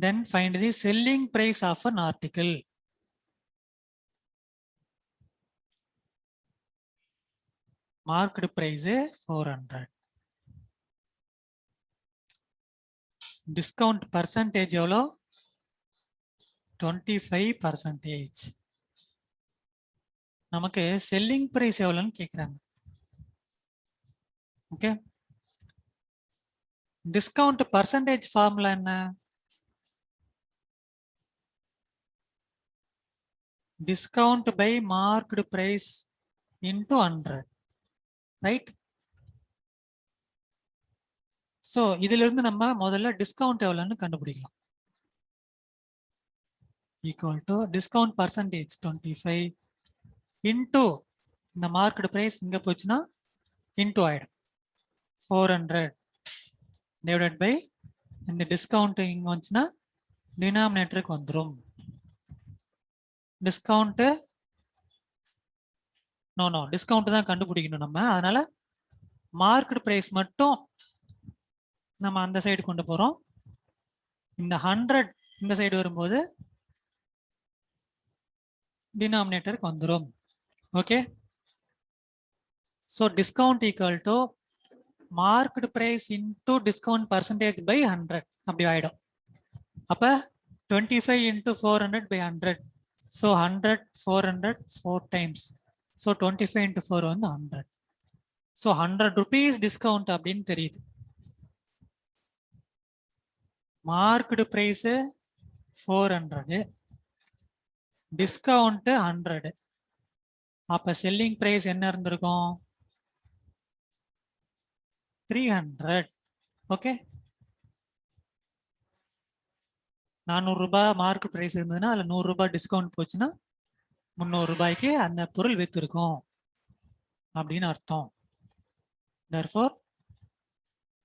Then find the selling price of an article. Market price is 400. Discount percentage எவ்வளோ? 25%. நமக்கு selling price எவ்வளோன்னு கேட்குறாங்க. Okay, discount percentage formula என்ன? Discount by marked price into 100, right? So இதுல இருந்து நம்ம முதல்ல discount எவ்வளோன்னு கண்டுபிடிக்கலாம். Equal to discount percentage 25 into இந்த மார்க்கெட் பிரைஸ் இங்க போச்சுன்னா இன்டு ஆயிடும் 400 டிவைடட் பை இந்த டிஸ்கவுண்ட் இங்க வந்துச்சுன்னா டினாமினேட்டருக்கு வந்துடும். டிஸ்கவுண்ட் நோ டிஸ்கவுண்ட் தான் கண்டுபிடிக்கணும் நம்ம. அதனால மார்க்கெட் பிரைஸ் மட்டும் நம்ம அந்த சைடு கொண்டு போறோம். இந்த 100 இந்த சைடு வரும்போது டினாமினேட்டருக்கு வந்துடும். Okay, so discount equal to market price into discount percentage by 100 அப்படி ஆயிடும். அப்ப 25 into 400 by 100, so 100 400 4 times, so 25 into 4 வந்து 100. ஸோ 100 rupees டிஸ்கவுண்ட் அப்படின்னு தெரியுது. Market price 400, discount 100. அப்ப செல்லிங் பிரைஸ் என்ன இருந்திருக்கும்? 300. ஓகே, 400 ரூபாய் மார்க்கெட் பிரைஸ் இருந்ததுன்னா அதுல 100 ரூபாய் டிஸ்கவுண்ட் போச்சுன்னா 300 ரூபாய்க்கு அந்த பொருள் வித்திருக்கும் அப்படின்னு அர்த்தம். therefore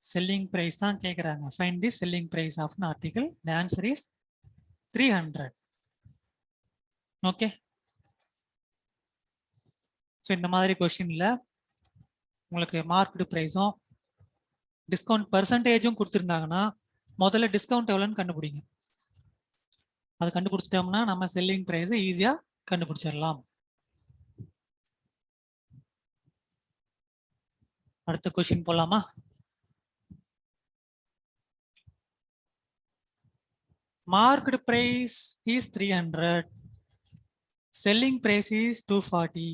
selling price தான் கேக்குறாங்க. find the selling price of an article. the answer is 300. Okay, so இந்த மாதிரி கொஸ்டின்ல உங்களுக்கு மார்க்கெட் பிரைஸும் டிஸ்கவுண்ட் பர்சன்டேஜும் கொடுத்துருந்தாங்கன்னா முதல்ல டிஸ்கவுண்ட் எவ்வளோன்னு கண்டுபிடிங்க. அது கண்டுபிடிச்சிட்டோம்னா நம்ம செல்லிங் பிரைஸ் ஈஸியா கண்டுபிடிச்சிடலாம். அடுத்த கொஸ்டின் போலாமா? Market price is 300, selling price is 240.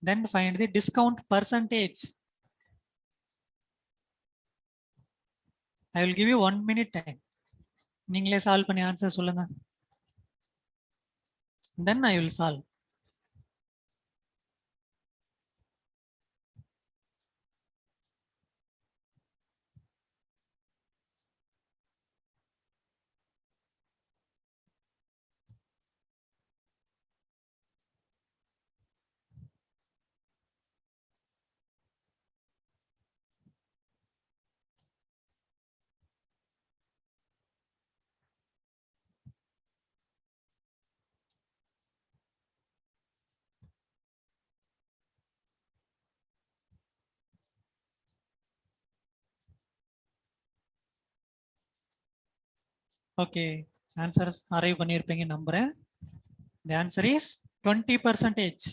Then find the discount percentage. I will give you 1 minute time. நீங்களே சால்வ் பண்ணி ஆன்சர் சொல்லுங்க. Then I will solve. Okay, answers arrive பண்ணிருப்பீங்க நம்புறேன். The answer is 20%.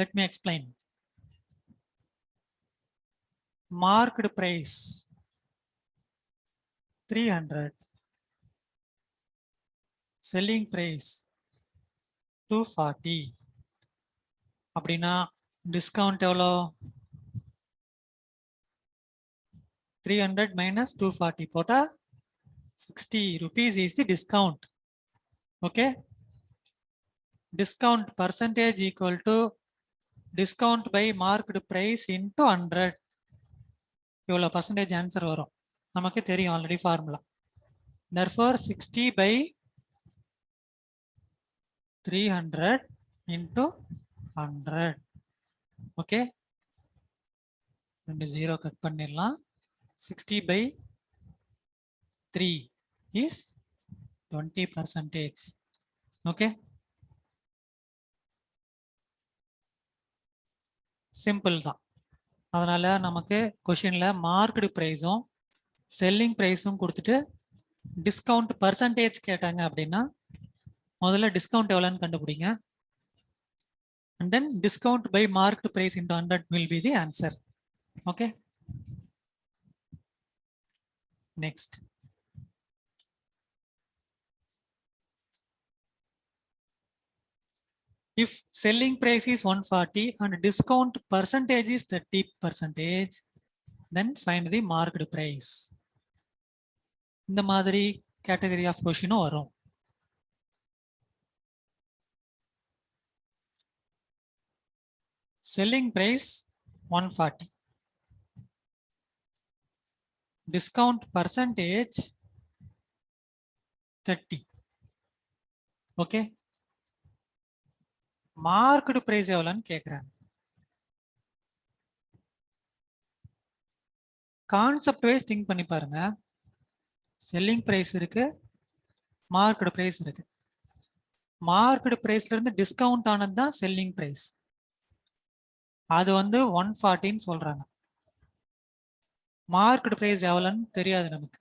Let me explain. marked price 300, selling price 240 அப்படின்னா discount எவ்வளோ 300 minus 240 போட்டா 60 rupees is the discount. Okay, discount percentage equal to discount by marked price into 100. இவ்வளோ percentage answer வரும், நமக்கு தெரியும் already formula. therefore 60 by 300 into 100. Okay, ரெண்டு zero cut பண்ணிடலாம். 60 by 3 is 20%. Okay, simple தான். அதனால நமக்கு கொஷின்ல மார்க்கெட் பிரைஸும் செல்லிங் பிரைஸும் கொடுத்துட்டு டிஸ்கவுண்ட் பர்சன்டேஜ் கேட்டாங்க அப்படின்னா முதல்ல டிஸ்கவுண்ட் எவ்வளோன்னு கண்டுபிடிங்க. and then discount by marked price into 100 will be the answer. Okay, next. If selling price is 140 and discount percentage is 30%, then find the marked price. இந்த மாதிரி category of கொஷினும் வரும். selling price 140, discount percentage 30. okay, market price எவ்வளோன்னு கேட்குறாங்க. Concept wise think பண்ணி பாருங்க. Selling price இருக்கு, market price இருக்கு. Market பிரைஸ்ல இருந்து டிஸ்கவுண்ட் ஆனது தான் செல்லிங் பிரைஸ். அது 140ன்னு சொல்றாங்க. மார்க்கெட் பிரைஸ் எவ்வளோன்னு தெரியாது நமக்கு,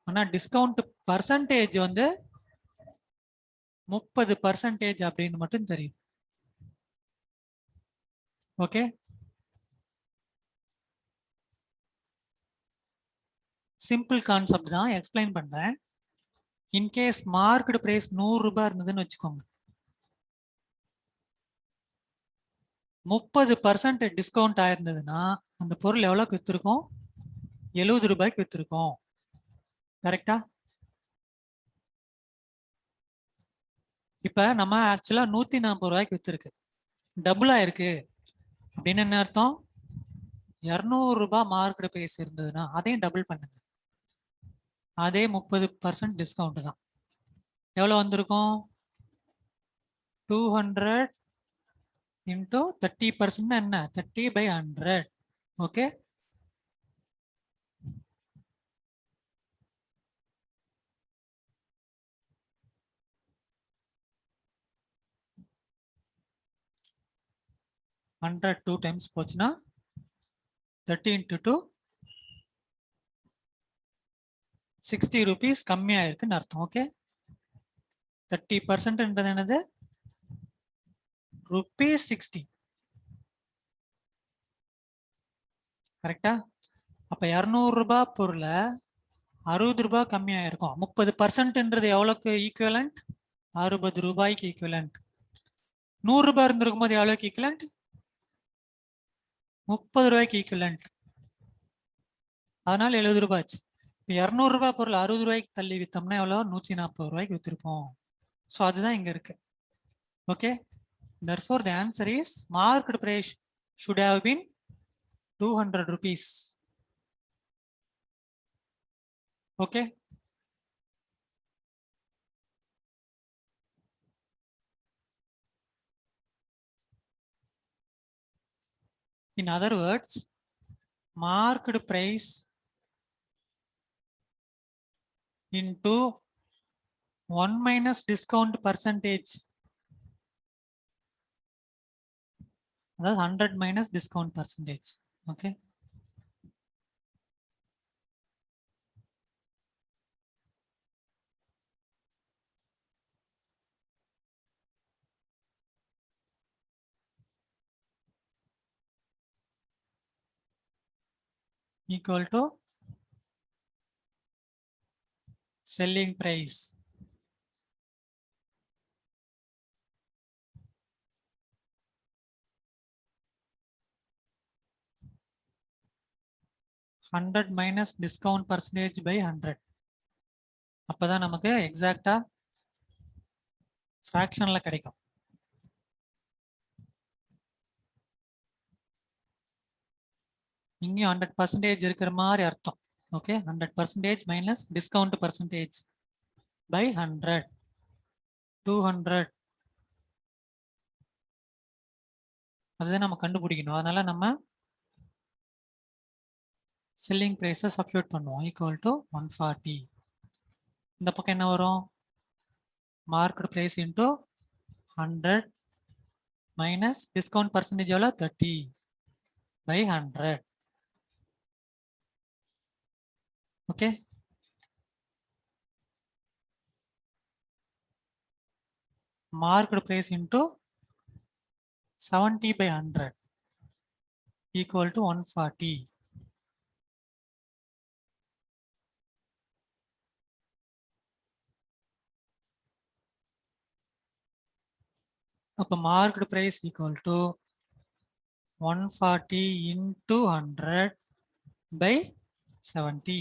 ஆனால் டிஸ்கவுண்ட் பர்சன்டேஜ் 30% அப்படின்னு மட்டும் தெரியுது. ஓகே, சிம்பிள் கான்செப்ட் தான், எக்ஸ்பிளைன் பண்றேன். இன்கேஸ் மார்க்கெட் பிரைஸ் 100 ரூபாய் இருந்ததுன்னு வச்சுக்கோங்க, 30% டிஸ்கவுண்ட் ஆயிருந்ததுன்னா அந்த பொருள் எவ்வளோக்கு வித்திருக்கோம்? 70 ரூபாய்க்கு வித்திருக்கோம். கரெக்டா? இப்ப நம்ம ஆக்சுவலா 140 ரூபாய்க்கு வித்திருக்கு, டபுள் ஆயிருக்கு அப்படின்னு என்ன அர்த்தம்? 200 ரூபாய் மார்க்கெட் பிரைஸ் இருந்ததுன்னா அதையும் டபுள் பண்ணுங்க. அதே 30% டிஸ்கவுண்ட் தான். எவ்வளவு வந்திருக்கும்? 200 into 30% என்ன? 30 by 100. ஓகே, ஹண்ட்ரட் 2 டைம்ஸ் போச்சுன்னா 30 into 2 60 rupees கம்மியா இருக்குன்னு அர்த்தம். ஓகே, 30% என்னது? ₹60. கரெக்டா? அப்ப 200 ரூபாய் பொருள 60 ரூபாய் கம்மியா இருக்கும். 30% எவ்வளவுக்கு ஈக்குவலண்ட்? 60 ரூபாய்க்கு ஈக்குவலண்ட். 100 ரூபாய் இருந்திருக்கும் போது எவ்வளவுக்கு ஈக்குவலண்ட்? 30 ரூபாய்க்கு ஈக்குவலண்ட். அதனால 70 ரூபாய். 200 ரூபாய் பொருள் 60 ரூபாய்க்கு தள்ளி வித்தோம்னா எவ்வளவு? 140 ரூபாய்க்கு வித்திருப்போம். ஸோ அதுதான் இங்க இருக்கு. Okay, therefore the answer is market price should have been 200 rupees. Okay, in other words, market price into 1 minus discount percentage, அதாவது 100 minus discount percentage. Okay, equal to selling price. $100 minus discount percentage by 100. அப்பதான் நமக்கு எக்ஸாக்டா ஃபிராக்ஷன்ல கிடைக்கும். இங்கேயும் 100% இருக்கிற மாதிரி அர்த்தம். Okay, 100% minus discount percentage by 100, 200. அதுதான் நம்ம கண்டுபிடிக்கணும். அதனால நம்ம செல்லிங் பிரைஸை சப்ஸ்டிட்யூட் பண்ணுவோம். Equal to 140. இந்த பக்கம் என்ன வரும்? Market price into 100 minus discount percentage எவ்வளோ? 30 by 100. Okay, market price into 70 by 100 equal to 140. அப்போ market price equal to 140 into 100 by 70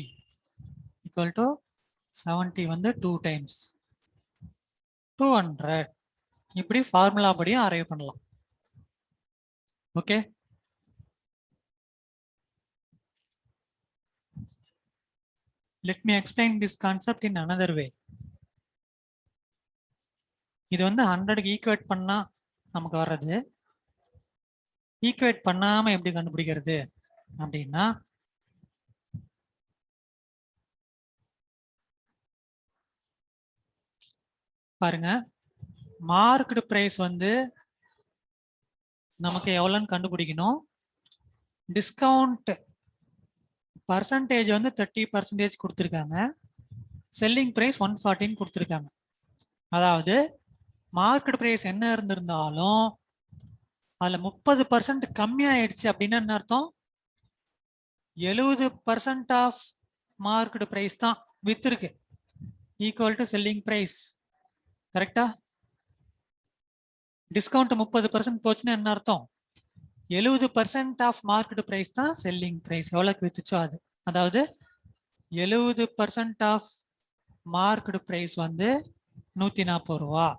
equal to 70 வந்து 2 times 200. இப்படி ஃபார்முலா படியும் அரைவ் பண்ணலாம். Okay, let me explain this concept in another way. இது வந்து 100க்கு equate பண்ணா நமக்கு வர்றது. ஈக்குவேட் பண்ணாம எப்படி கண்டுபிடிக்கிறது அப்படின்னா, பாருங்க, மார்க்கெட் பிரைஸ் வந்து நமக்கு எவ்வளோன்னு கண்டுபிடிக்கணும். டிஸ்கவுண்ட் பர்சன்டேஜ் வந்து 30% கொடுத்துருக்காங்க. செல்லிங் பிரைஸ் 140 கொடுத்துருக்காங்க. அதாவது மார்க்கெட் பிரைஸ் என்ன இருந்திருந்தாலும் அதுல 30% கம்மியாயிடுச்சு அப்படின்னா என்ன அர்த்தம்? 70% ஆஃப் மார்க்கெட் பிரைஸ் தான் வித்திருக்கு ஈக்குவல் டு செல்லிங் பிரைஸ். கரெக்டா? டிஸ்கவுண்ட் 30% போச்சுன்னா என்ன அர்த்தம்? 70% ஆஃப் மார்க்கெட் பிரைஸ் தான் செல்லிங் பிரைஸ். எவ்வளோக்கு வித்துச்சோ அது. அதாவது 70% ஆஃப் மார்க்கெட் பிரைஸ் வந்து 140 ரூபா.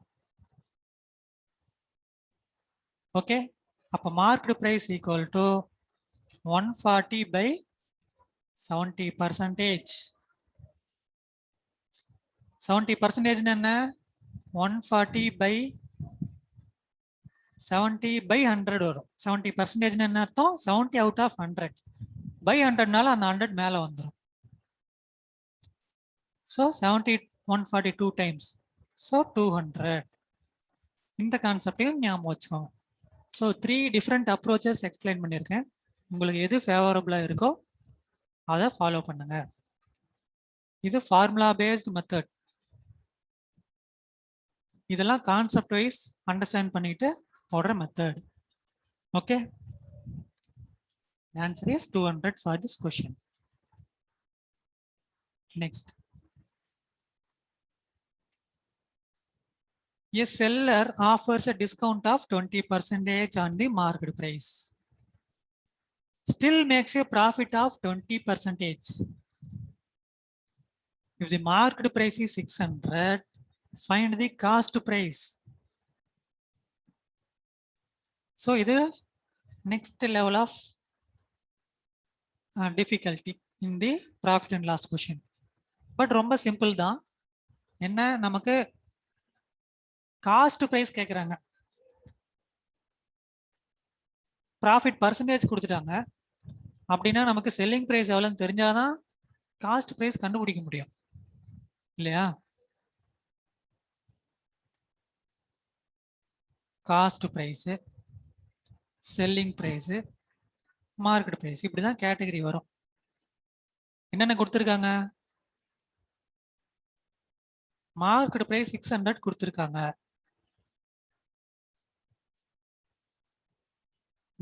ஓகே, அப்போ market price equal to 140 by 70%. 70% என்ன? 140 by 70 by 100 வரும். 70% என்ன அர்த்தம்? 70 out of 100 by 100னால அந்த 100 மேல வந்துடும். So 70 142 times, so 200. இந்த கான்செப்டையும் ஞாபகம் வச்சுக்கோங்க. ஸோ 3 டிஃப்ரெண்ட் அப்ரோச்சஸ் எக்ஸ்பிளைன் பண்ணியிருக்கேன். உங்களுக்கு எது ஃபேவரபுளாக இருக்கோ அதை ஃபாலோ பண்ணுங்க. இது ஃபார்முலா பேஸ்ட் மெத்தட். இதெல்லாம் கான்செப்ட் வைஸ் அண்டர்ஸ்டாண்ட் பண்ணிட்டு போடுற method. Okay, answer is 200 for this question. Next, a seller offers a discount of 20% on the market price, still makes a profit of 20%. If the market price is 600, find the cost price. So இது next level of difficulty in the profit and loss question. But ரொம்ப simple தான். என்ன, நமக்கு cost price கேட்குறாங்க, profit percentage கொடுத்துட்டாங்க. அப்படின்னா நமக்கு selling price எவ்வளோன்னு தெரிஞ்சாதான் காஸ்ட் பிரைஸ் கண்டுபிடிக்க முடியும் இல்லையா? Cost price, selling price, market price, இப்படிதான் கேட்டகரி வரும். என்னென்ன கொடுத்துருக்காங்க? மார்க்கெட் பிரைஸ் 600 கொடுத்துருக்காங்க.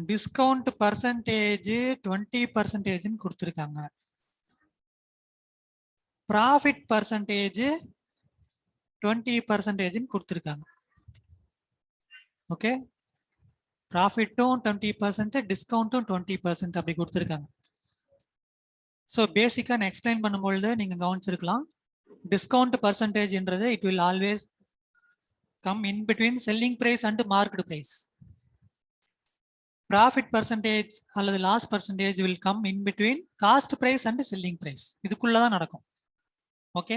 டிஸ்கவுண்ட் பர்சன்டேஜ் 20% கொடுத்துருக்காங்க. ப்ராஃபிட் பர்சன்டேஜ் 20% கொடுத்துருக்காங்க. ஓகே, ப்ராஃபிட்டும் 20%, டிஸ்கவுண்ட்டும் 20% அப்படி கொடுத்துருக்காங்க. ஸோ பேசிக்காக நான் எக்ஸ்பிளைன் பண்ணும்பொழுது நீங்கள் கவனிச்சிருக்கலாம், டிஸ்கவுண்ட் பர்சன்டேஜ்ன்றது it will always come in between selling price and market price. Profit percentage அல்லது loss percentage will come in between cost price and selling price. இதுக்குள்ள தான் நடக்கும். ஓகே,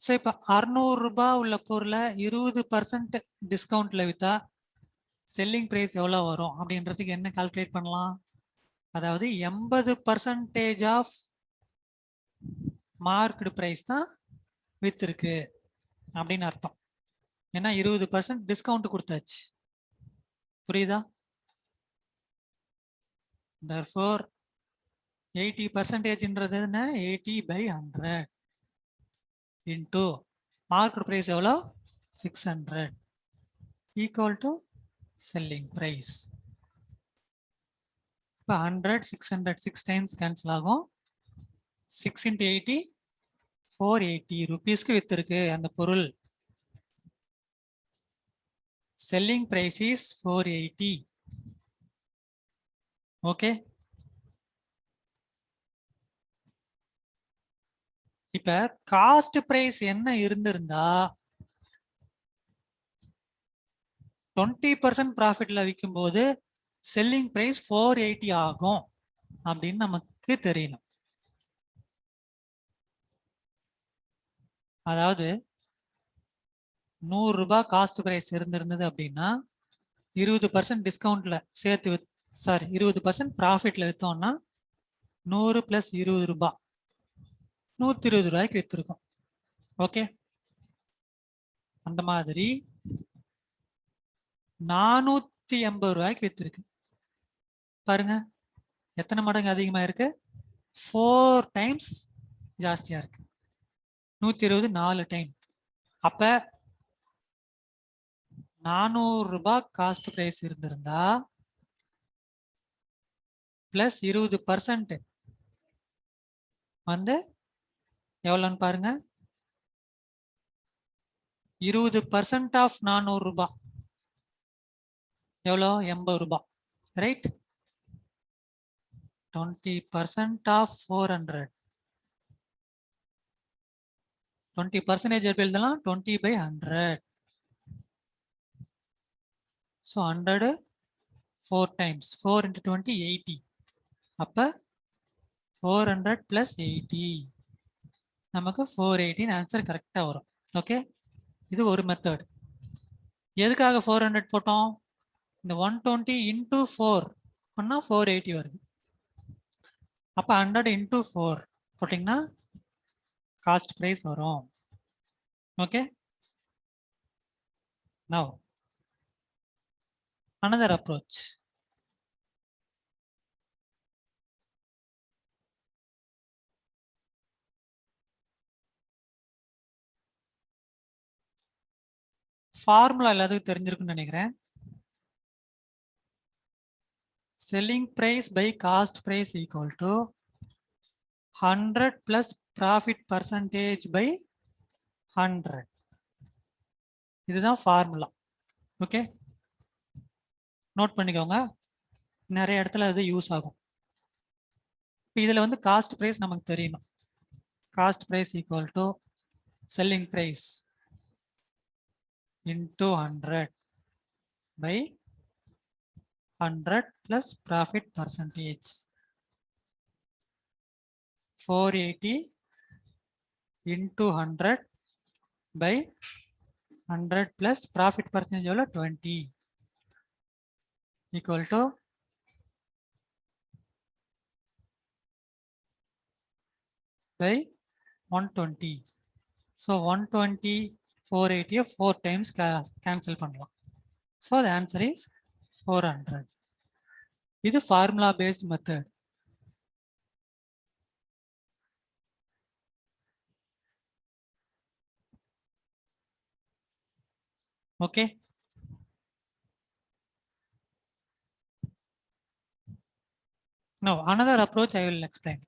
ஸோ இப்போ 600 ரூபாய் உள்ள பொருளை 20% டிஸ்கவுண்ட்ல விற்றா செல்லிங் ப்ரைஸ் எவ்வளோ வரும் அப்படின்றதுக்கு என்ன கால்குலேட் பண்ணலாம்? அதாவது 80% ஆஃப் மார்க்கெட் ப்ரைஸ் தான் வித்திருக்கு அப்படின்னு அர்த்தம். ஏன்னா 20% டிஸ்கவுண்ட் கொடுத்தாச்சு. புரியுதா? therefore 80%ன்றது என்ன? 80/100 into மார்க்கெட் ப்ரைஸ் எவ்வளோ? 600 ஈக்குவல் டு செல்லிங் ப்ரைஸ். இப்போ 100 600 6 டைம்ஸ் கேன்சல் ஆகும். 6 into 80 480 ருபீஸ்க்கு வித்திருக்கு அந்த பொருள். Selling price is 480. ஓகே, இப்ப காஸ்ட் பிரைஸ் என்ன இருந்திருந்தா 20% ப்ராஃபிட்ல விற்கும் போது செல்லிங் பிரைஸ் 480 ஆகும் அப்படின்னு நமக்கு தெரியணும். அதாவது 100 ரூபாய் காஸ்ட் பிரைஸ் இருந்திருந்தது அப்படின்னா 20% டிஸ்கவுண்ட்ல சேர்த்து 20% ப்ராஃபிட்ல வித்தோம்னா 100 + 20 ரூபாய் 120 ரூபாய்க்கு வித்திருக்கும். ஓகே, அந்த மாதிரி 480 ரூபாய்க்கு வித்திருக்கு. பாருங்க எத்தனை மடங்கு அதிகமா இருக்கு? 4 டைம்ஸ் ஜாஸ்தியா இருக்கு. 120 4 டைம். அப்ப 400 ரூபாய் காஸ்ட் பிரைஸ் இருந்திருந்தா பிளஸ் 20% வந்து எவ்வளோன்னு பாருங்க. 20% ஆஃப் 400 ரூபாய் எவ்வளோ? 80 ரூபாய். ரைட்? 20% ஆஃப் 400. 20% எப்படி எழுதலாம்? 20/100. So 100 4 times 4 into 20 80. அப்ப 400 + 80 நமக்கு 480 ஆன்சர் கரெக்டா வரும். ஓகே, இது ஒரு மெத்தட். எதுக்காக 400 போட்டோம்? இந்த 120 into 4 பண்ணா 480 வருது. அப்ப 100 into 4 போட்டிங்கன்னா காஸ்ட் பிரைஸ் வரும். Okay, now another approach. Formula எல்லாத்துக்கும் தெரிஞ்சிருக்குன்னு நினைக்கிறேன். Selling price by cost price equal to 100 + profit percentage by 100. இதுதான் ஃபார்முலா. ஓகே, நோட் பண்ணிக்கோங்க, நிறைய இடத்துல அது யூஸ் ஆகும். இப்போ இதில் வந்து காஸ்ட் ப்ரைஸ் நமக்கு தெரியணும். Cost price equal to selling price into 100 by 100 plus profit percentage. 480 into 100 by 100 plus profit percentage 20 equal to by 120. So 120 480 4 times cancel பண்ணலாம். So the answer is 400. இது formula based method. Okay, No, another approach I will explain.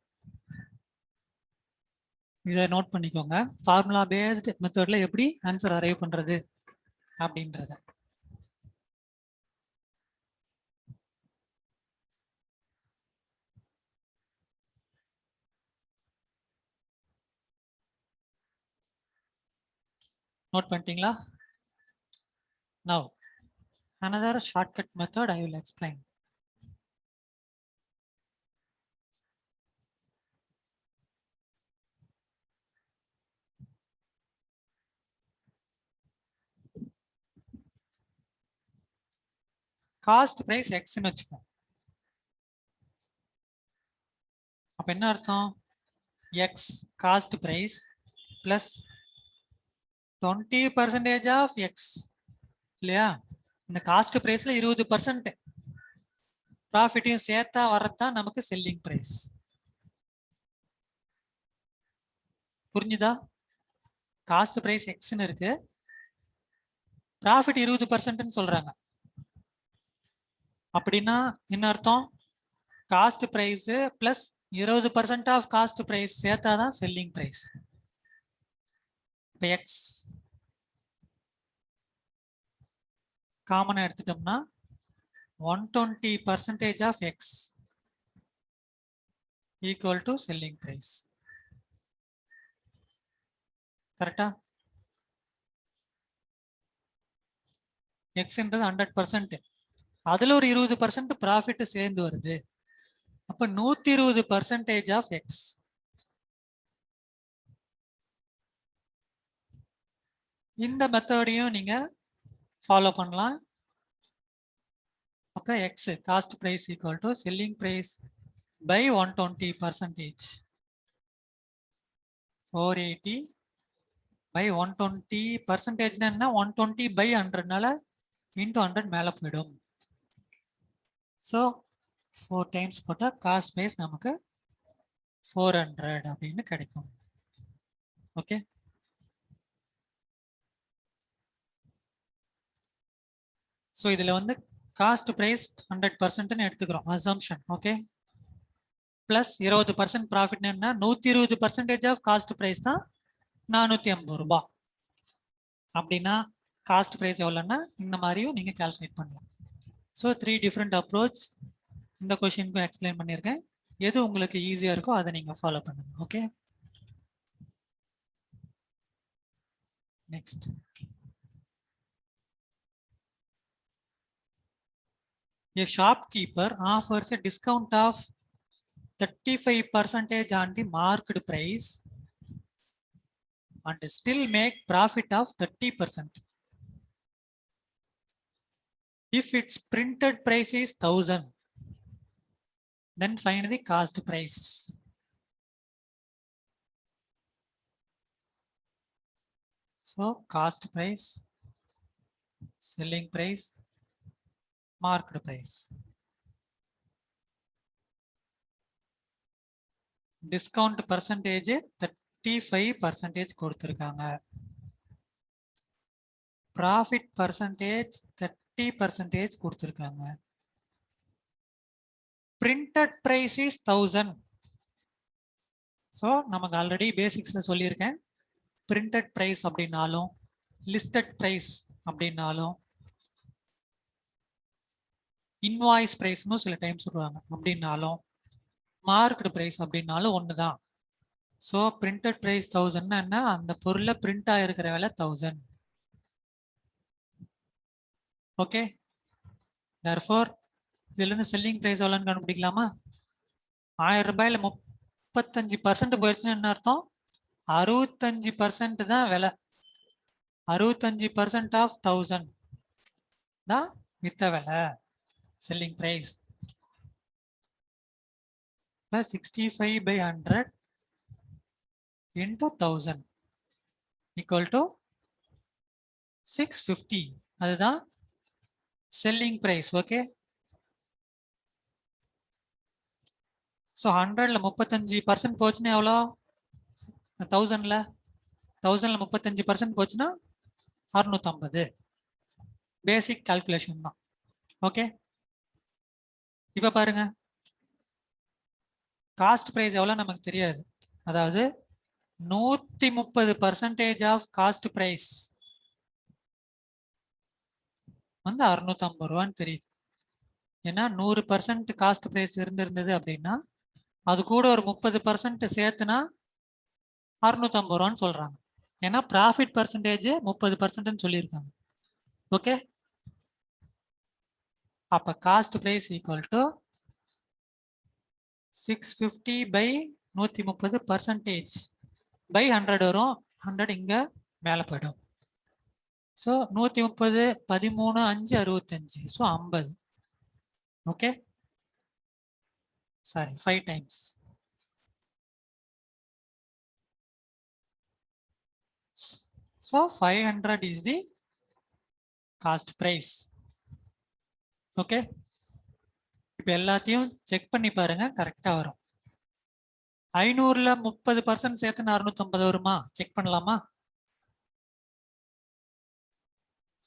இதை note பண்ணிக்கோங்க. Formula paste மெத்தட்ல எப்படி answer arrive பண்றது அப்படின்றத. Note பண்ணிட்டீங்களா? Now, another shortcut method I will explain. Cost price எக்ஸ்ன்னு வச்சுக்கோங்க. அப்ப என்ன அர்த்தம்? X cost price plus 20% of X இல்லையா? இந்த காஸ்ட் பிரைஸ்ல 20% ப்ராஃபிட்டையும் சேர்த்தா வரதான் நமக்கு செல்லிங் பிரைஸ். புரிஞ்சுதா? காஸ்ட் பிரைஸ் எக்ஸ்ன்னு இருக்கு, ப்ராஃபிட் 20% சொல்றாங்க. அப்படின்னா என்ன அர்த்தம்? Cost price plus 20% of cost price சேர்த்தாதான் செல்லிங் பிரைஸ். இப்போ எக்ஸ் காமனா எடுத்துட்டோம்னா 120% of X equal to selling price. கரெக்டா? எக்ஸ்ன்றது 100%, அதுல ஒரு 20% ப்ராஃபிட் சேர்ந்து வருது. அப்ப 120% ஆஃப் எக்ஸ். இந்த மெத்தடையும் நீங்க ஃபாலோ பண்ணலாம். அப்ப X cost price equal to selling price by 120%. 480 by 120% என்ன? 120 பை 100னால இன்டூ 100 மேல போயிடும். ஸோ 4 டைம்ஸ் போட்டால் காஸ்ட் பிரைஸ் நமக்கு 400 அப்படின்னு கிடைக்கும். ஓகே, ஸோ இதுல வந்து காஸ்ட் பிரைஸ் 100% எடுத்துக்கிறோம் அசம்ஷன். ஓகே, பிளஸ் 20% ப்ராஃபிட் என்ன? 120% ஆஃப் காஸ்ட் பிரைஸ் தான் 450 ரூபாய். அப்படின்னா காஸ்ட் பிரைஸ் எவ்வளோன்னா இந்த மாதிரியும் நீங்க கால்குலேட் பண்ணலாம். ஸோ 3 டிஃப்ரெண்ட் அப்ரோச் இந்த கொஸ்டினுக்கும் எக்ஸ்பிளைன் பண்ணியிருக்கேன். எது உங்களுக்கு ஈஸியா இருக்கோ அதை நீங்க ஃபாலோ பண்ணுங்க. Okay, next. A shopkeeper offers a discount of 35% on the marked price and still make profit of 30%. If its printed price is 1000, then find the cost price. So cost price, selling price, marked price. Discount percentage 35% கொடுத்திருக்காங்க. Profit percentage 30% கொடுத்திருக்காங்க. Printed price is 1000. So நமக்கு already பேசிக்ஸ்ல சொல்லியிருக்கேன். Printed price அப்படின்னாலும் listed price அப்படின்னாலும் invoice பிரைஸ்னு சில time சொல்லுவாங்க, அப்படின்னாலும் marked price அப்படின்னாலும் ஒண்ணுதான். ஸோ பிரிண்டட் பிரைஸ் 1000 என்ன? அந்த பொருள்ல பிரிண்ட் ஆயிருக்கிற விலை 1000. ஓகே, தேர்ஃபோர் இதுல இருந்து செல்லிங் பிரைஸ் எவ்வளோன்னு கண்டுபிடிக்கலாமா? 1000 ரூபாயில 35% போயிடுச்சுன்னு என்ன அர்த்தம்? 65% தான் விலை. 65% ஆஃப் 1000 தான் வித்த விலை, selling price. 65 by 100 into 1000 equal to 650. அதுதான் selling price. ஓகே, ஸோ 100ல 35% போச்சுன்னா எவ்வளோ? 1000ல 35% போச்சுன்னா 650. பேசிக் கால்குலேஷன் தான். ஓகே, இப்ப பாருங்க, காஸ்ட் பிரைஸ் எவ்வளோ நமக்கு தெரியாது. அதாவது 130% ஆஃப் காஸ்ட் பிரைஸ் வந்து 650 ரூபான்னு தெரியுது. ஏன்னா 100% காஸ்ட் பிரைஸ் இருந்திருந்தது அப்படின்னா அது கூட ஒரு 30% சேர்த்துனா 650 ரூபான்னு சொல்றாங்க. ஏன்னா ப்ராஃபிட் பர்சன்டேஜ் 30% சொல்லியிருக்காங்க. ஓகே, அப்ப cost price equal to 650 by 130% by 100 வரும். 100 இங்க மேல போயிடும். So 130 13 5 65. So 50. Okay, sorry 5 times. So 500 is the cost price. Okay, இப்போ எல்லாத்தையும் செக் பண்ணி பாருங்க, கரெக்டா வரும். 500ல 30% சேர்த்து 650 வருமா? செக் பண்ணலாமா?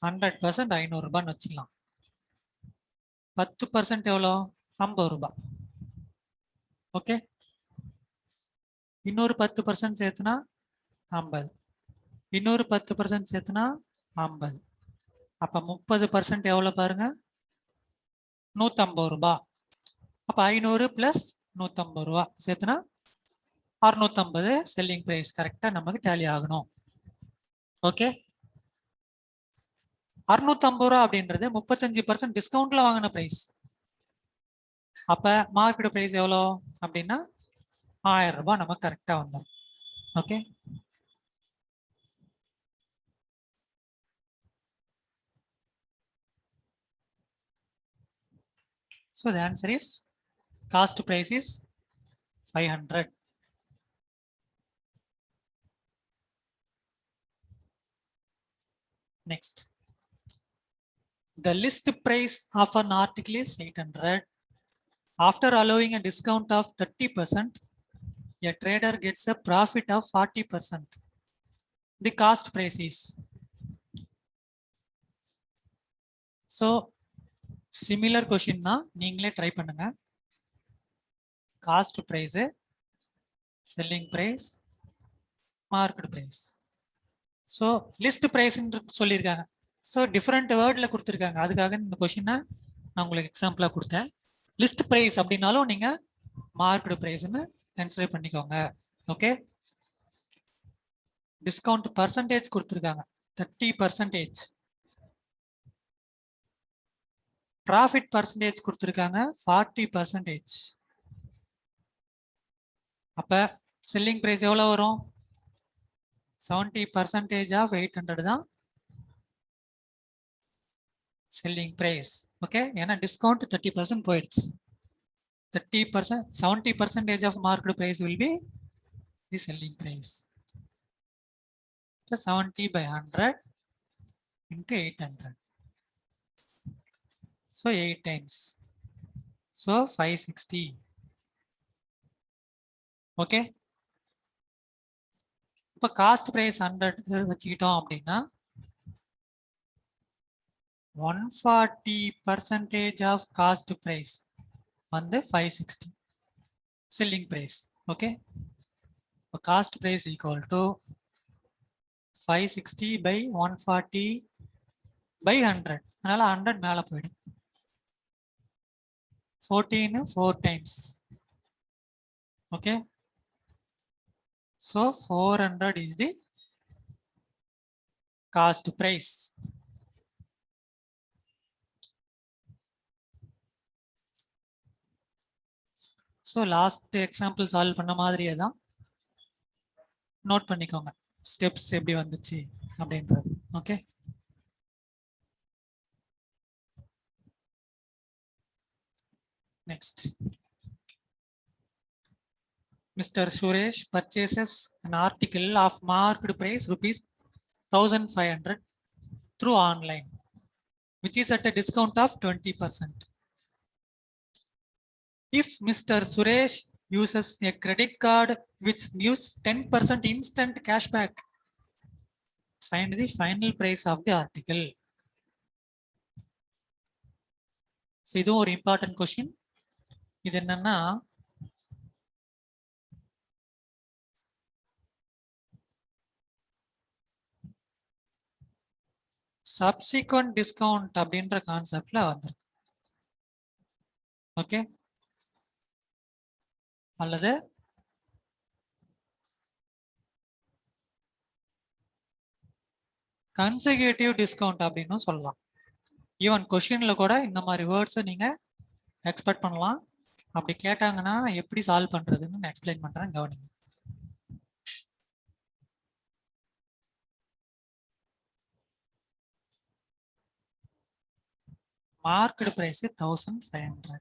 100% 500 ரூபான்னு வச்சுக்கலாம். 10% எவ்வளோ? 50 ரூபாய். ஓகே, இன்னொரு 10% சேர்த்துனா 50, இன்னொரு 10% சேர்த்துனா 50. அப்ப 30% எவ்வளவு பாருங்க? 150 ரூபாய். அப்ப 500 பிளஸ் 150 ரூபாய் சேர்த்துனா 650 செல்லிங் பிரைஸ் கரெக்டா நமக்கு டேலி ஆகணும். ஓகே, 650 ரூபாய் அப்படின்றது 35% டிஸ்கவுண்ட்ல வாங்கின பிரைஸ். அப்ப மார்க்கெட் பிரைஸ் எவ்வளோ அப்படின்னா 1000 ரூபாய் நமக்கு கரெக்டா வந்தோம். Okay, so the answer is cost price is 500. Next, the list price of an article is 800. After allowing a discount of 30%, a trader gets a profit of 40%. The cost price is. So similar question na நீங்களே try பண்ணுங்க. Cost price, selling price, market price. So list price சொல்லியிருக்காங்க. So different வேர்ட்ல கொடுத்துருக்காங்க. அதுக்காக இந்த கொஸ்டினை நான் உங்களுக்கு எக்ஸாம்பிளா கொடுத்தேன். லிஸ்ட் பிரைஸ் அப்படின்னாலும் நீங்க மார்க்கெட் பிரைஸ்ன்னு கன்சிடர் பண்ணிக்கோங்க. ஓகே, டிஸ்கவுண்ட் பர்சன்டேஜ் கொடுத்துருக்காங்க 30%. ப்ராஃபிட் பர்சன்டேஜ் கொடுத்துருக்காங்க 40%. அப்ப செல்லிங் பிரைஸ் எவ்வளவு வரும்? 70% ஆஃப் 800 தான் செல்லிங் பிரைஸ். ஓகே, ஏன்னா டிஸ்கவுண்ட் 30% போயிடுச்சு. 30%, 70% off market price will be the selling price. 70 by 100 into 800. So 8 times. So 560. Okay. இப்போ காஸ்ட் பிரைஸ் 100 வச்சுக்கிட்டோம் அப்படின்னா 140% ஆஃப் காஸ்ட் பிரைஸ் வந்து 560 செல்லிங் பிரைஸ். ஓகே, இப்போ cost price equal to 560 by 140 by 100. அதனால 100 மேல போயிடும். 14 4 times. Okay, so 400 is the cost price. So last example solve பண்ண மாதிரியே தான் நோட் பண்ணிக்கோங்க ஸ்டெப்ஸ் எப்படி வந்துச்சு அப்படின்றது. Okay, next, Mr. Suresh purchases an article of marked price rupees 1500 through online, which is at a discount of 20%. If Mr. Suresh uses a credit card which gives 10% instant cashback, find the final price of the article. So இது ஒரு important question. இது என்னன்னா subsequent discount அப்படின்ற கான்செப்ட்ல வந்திருக்கு. Okay, அல்லது consecutive discount அப்படின்னு சொல்லலாம். ஈவன் கொஸ்டின்ல கூட இந்த மாதிரி வேர்ட்ஸை நீங்க எக்ஸ்பெக்ட் பண்ணலாம். அப்படி கேட்டாங்கன்னா எப்படி சால்வ் பண்றதுன்னு நான் எக்ஸ்பிளைன் பண்றேன், கவனிங்க. மார்க்கெட் பிரைஸ் 1500,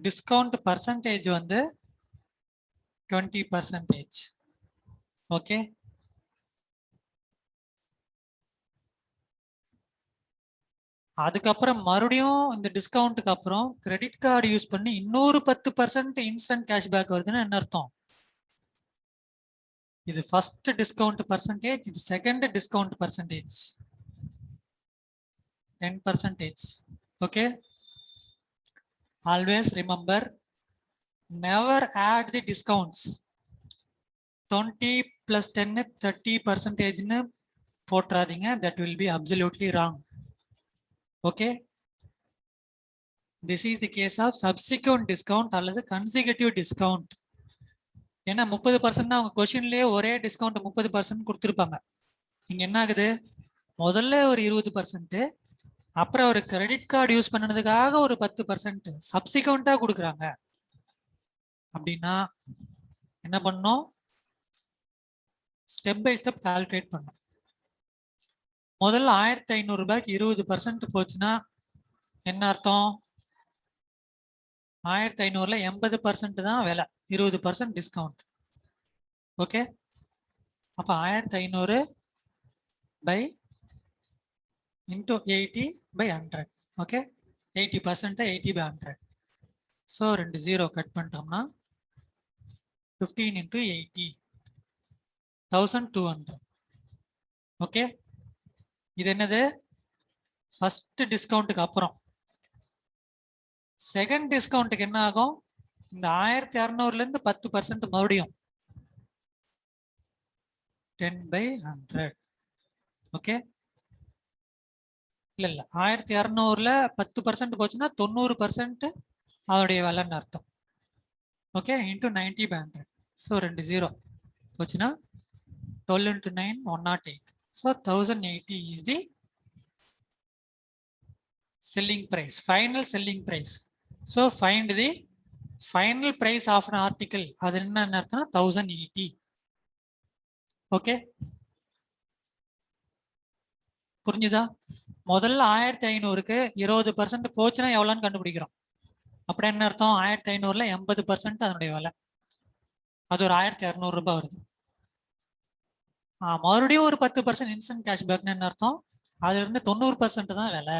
டிஸ்கவுண்ட் பர்சன்டேஜ் வந்து 20%. ஓகே, அதுக்கப்புறம் மறுபடியும் இந்த டிஸ்கவுண்ட்டுக்கு அப்புறம் கிரெடிட் கார்டு யூஸ் பண்ணி இன்னொரு 10% இன்ஸ்டன்ட் கேஷ்பேக் வருதுன்னு என்ன அர்த்தம்? இது ஃபர்ஸ்ட் டிஸ்கவுண்ட் பர்சன்டேஜ், இது second discount percentage 10%. Okay, always remember, never add the discounts. 20 plus 10 30% போட்றாதீங்க, that will be absolutely wrong. Okay, this is the case of subsequent discount அல்லது consecutive discount. ஏன்னா 30% அவங்க கொஸ்டின்லயே ஒரே discount 30% கொடுத்துருப்பாங்க. இங்க என்ன ஆகுது, முதல்ல ஒரு 20%, அப்புறம் ஒரு கிரெடிட் கார்டு யூஸ் பண்ணதுக்காக ஒரு 10% சப்சிக்வெண்டா கொடுக்குறாங்க. அப்படின்னா என்ன பண்ணணும், ஸ்டெப் பை ஸ்டெப் கால்குலேட் பண்ணும். முதல்ல 1500 ரூபாய்க்கு 20% போச்சுன்னா என்ன அர்த்தம்? 1500ல 80% தான் விலை, 20% டிஸ்கவுண்ட். ஓகே, அப்ப 1500 by into 80 by 100. Okay, 80% 80 by 100. So 2 0 cut பண்ணிட்டோம்னா 15 into 80 1200. ஓகே, இது என்னது, ஃபர்ஸ்ட் டிஸ்கவுண்ட்டுக்கு அப்புறம். செகண்ட் டிஸ்கவுண்ட்டுக்கு என்ன ஆகும், இந்த 1200ல இருந்து 10% மறுபடியும் 10 by 100. ஓகே, இல்ல 1200ல 10% போச்சுன்னா 90% அதோடைய விலைன்னு அர்த்தம். Okay, into 90 by 100. ஸோ 2 0 போச்சுன்னா 12 into 9 108. So 1080 is the selling price, final selling price. So find the final price of an article. அது என்ன அர்த்தம்னா 1080. ஓகே, புரிஞ்சுதா? முதல்ல 1500க்கு 20% போச்சுன்னா எவ்வளோன்னு கண்டுபிடிக்கிறோம். அப்படி என்ன அர்த்தம், 1500ல 80% அதனுடைய விலை, அது ஒரு 1200 ரூபாய் வருது. மறுபடியும் ஒரு 10% இன்ஸ்டன்ட் கேஷ்பேக்னு என்ன அர்த்தம், அதுல இருந்து 90% தான் விலை.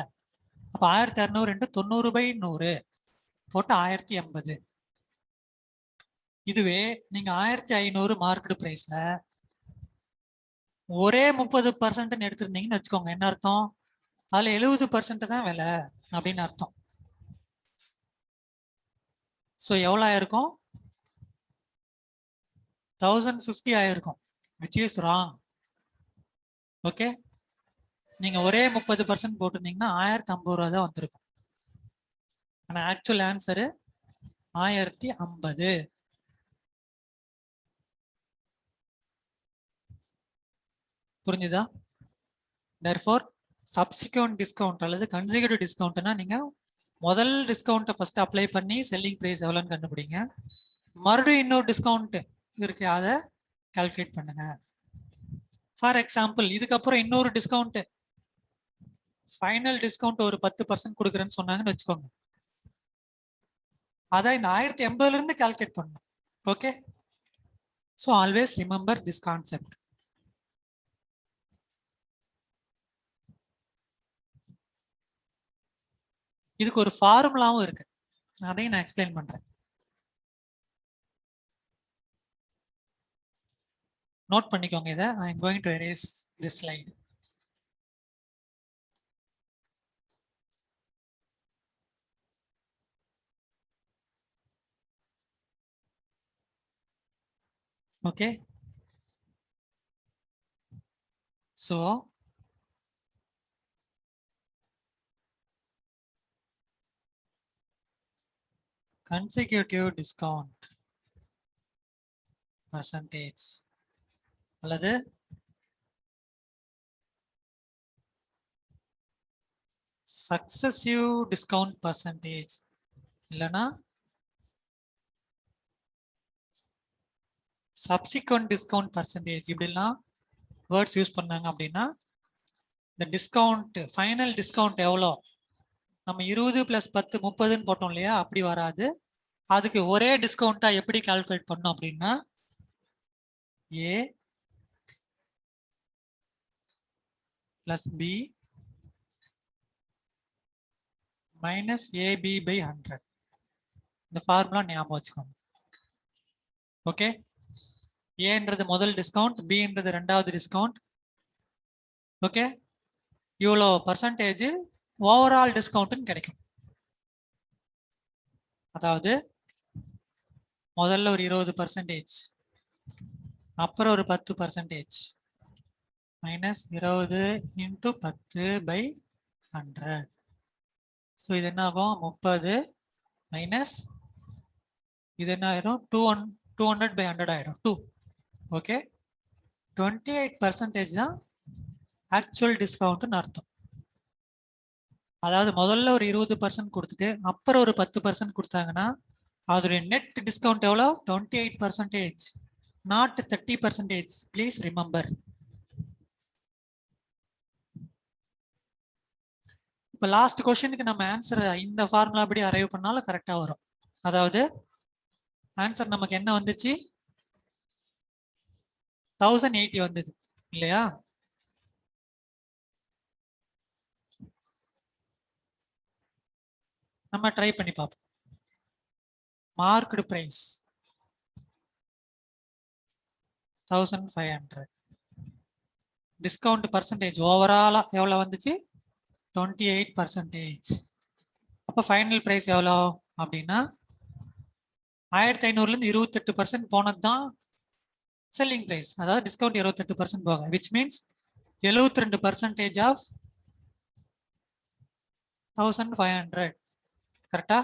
அப்ப 1200 into 90 by 100 போட்டு 1080. இதுவே நீங்க 1500 மார்க்கெட் பிரைஸ்ல ஒரே 30% எடுத்திருந்தீங்கன்னு வச்சுக்கோங்க, என்ன அர்த்தம், அதுல 70% தான் விலை அப்படின்னு அர்த்தம். ஸோ எவ்வளோ ஆயிருக்கும், 1050 ஆயிருக்கும், which is wrong. ஓகே, நீங்க ஒரே 30% போட்டிருந்தீங்கன்னா 1050 ரூபா தான் வந்திருக்கும். ஆனா ஆக்சுவல் ஆன்சரு 1050. புரிஞ்சுதா? therefore subsequent discount அல்லது consecutive discountனா நீங்க முதல் டிஸ்கவுண்ட்டை ஃபர்ஸ்ட் அப்ளை பண்ணி செல்லிங் பிரைஸ் எவ்வளோன்னு கண்டுபிடிங்க, மறுபடியும் இன்னொரு டிஸ்கவுண்ட் இருக்கு அதை கால்குலேட் பண்ணுங்க. ஃபார் எக்ஸாம்பிள், இதுக்கப்புறம் இன்னொரு டிஸ்கவுண்ட், ஃபைனல் டிஸ்கவுண்ட் ஒரு 10% கொடுக்குறேன்னு சொன்னாங்கன்னு வச்சுக்கோங்க, அதான் இந்த 1080ல இருந்து கால்குலேட் பண்ணணும். Okay, so always remember this concept. இதுக்கு ஒரு ஃபார்முலாவும் இருக்கு, அதையும் நான் எக்ஸ்பிளைன் பண்றேன். நோட் பண்ணிக்கோங்க இதை. I am going to erase this slide. Okay, So consecutive discount percentage அல்லது successive discount percentage இல்லனா subsequent discount percentage இப்படிலாம் வேர்ட்ஸ் யூஸ் பண்ணாங்க அப்படின்னா இந்த டிஸ்கவுண்ட் ஃபைனல் டிஸ்கவுண்ட் எவ்வளோ நம்ம 20 + 10 30ன்னு போட்டோம் இல்லையா, அப்படி வராது. அதுக்கு ஒரே டிஸ்கவுண்டா எப்படி கால்குலேட் பண்ணோம் அப்படின்னா A + B - AB/100. இந்த ஃபார்முலா ஞாபகம் வச்சுக்கோங்க. ஓகே, ஏன்றது முதல் டிஸ்கவுண்ட், பின்றது ரெண்டாவது டிஸ்கவுண்ட். ஓகே, இவ்வளோ பர்சன்டேஜ் ஓவரால் டிஸ்கவுண்ட்னு கிடைக்கும். அதாவது முதல்ல ஒரு 20%, அப்புறம் ஒரு 10%, -20 × 10/100. ஸோ இது என்ன ஆகும்? 30 மைனஸ் இது என்ன ஆயிடும்? 200/100 ஆயிடும். 2. ஓகே, 28% தான் ஆக்சுவல் டிஸ்கவுண்ட்னு அர்த்தம். அதாவது முதல்ல ஒரு 20% கொடுத்துட்டு அப்புறம் ஒரு 10% கொடுத்தாங்கன்னா அதோடைய நெட் டிஸ்கவுண்ட் எவ்வளோ? 28%, நாட் 30%. Please remember. இப்போ லாஸ்ட் கொஸ்டினுக்கு நம்ம ஆன்சர் இந்த ஃபார்முலா படி அரைவ் பண்ணாலும் கரெக்டாக வரும். அதாவது ஆன்சர் நமக்கு என்ன வந்துச்சு? 1080 வந்தது இல்லையா? நம்ம ட்ரை பண்ணி பார்ப்போம். மார்க்டு பிரைஸ் 1500, டிஸ்கவுண்ட் பர்சன்டேஜ் ஓவராலா எவ்வளோ வந்துச்சு? 28%. அப்போ ஃபைனல் பிரைஸ் எவ்வளோ அப்படின்னா 1500லேருந்து 28% போனது தான் செல்லிங் பிரைஸ். அதாவது டிஸ்கவுண்ட் 28% போக, விச் மீன்ஸ் 72% ஆஃப் 1500. கரெக்டா?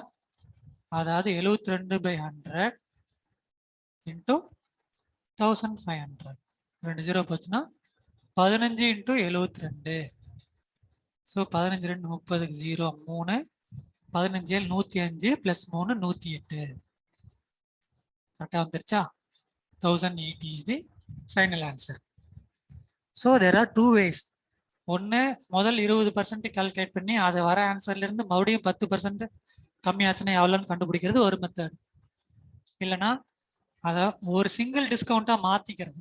அதாவது 72/100 × 1500. 2 0 போச்சுன்னா 15 × 72. ஸோ 15 2 30 0 3 15 7 105 + 3 108. கரெக்டாக வந்துருச்சா? 1080 is the final answer. So there are two ways. ஒன்று, முதல் 20% கால்குலேட் பண்ணி அதை வர ஆன்சர்லேருந்து மறுபடியும் 10% கம்மியாச்சுன்னா எவ்வளோன்னு கண்டுபிடிக்கிறது ஒரு மெத்தட். இல்லைன்னா அதை ஒரு சிங்கிள் டிஸ்கவுண்ட்டாக மாற்றிக்கிறது.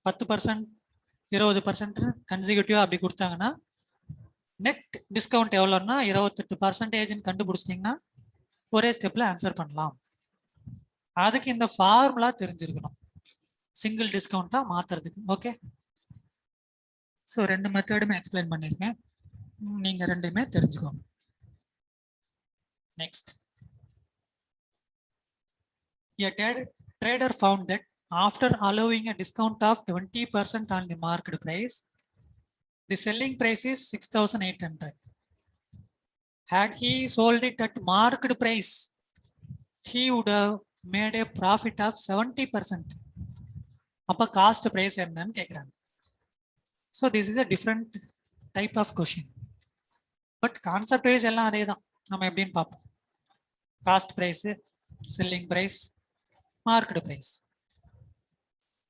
10% 20% கன்சிக்யூட்டிவாக அப்படி கொடுத்தாங்கன்னா நெட் டிஸ்கவுண்ட் எவ்வளோன்னா 28% கண்டுபிடிச்சிட்டிங்கன்னா ஒரே ஸ்டெப்பில் ஆன்சர் பண்ணலாம். அதுக்கு இந்த ஃபார்முலா தெரிஞ்சிருக்கணும், சிங்கிள் டிஸ்கவுண்ட்டாக மாற்றுறதுக்கு. ஓகே, ஸோ 2 மெத்தடுமே எக்ஸ்பிளைன் பண்ணியிருக்கேன், நீங்கள் ரெண்டுமே தெரிஞ்சுக்கோங்க. Next, a trader found that after allowing a discount of 20% on the market price, the selling price is 6,800. Had he sold it at market price, he would have made a profit of 70%. அப்போ cost price என்னன்னு கேட்குறாங்க. So this is a different type of question. But concept wise எல்லாம் அதே தான். நம்ம எப்படின்னு பார்ப்போம். Cost price, selling price, market price.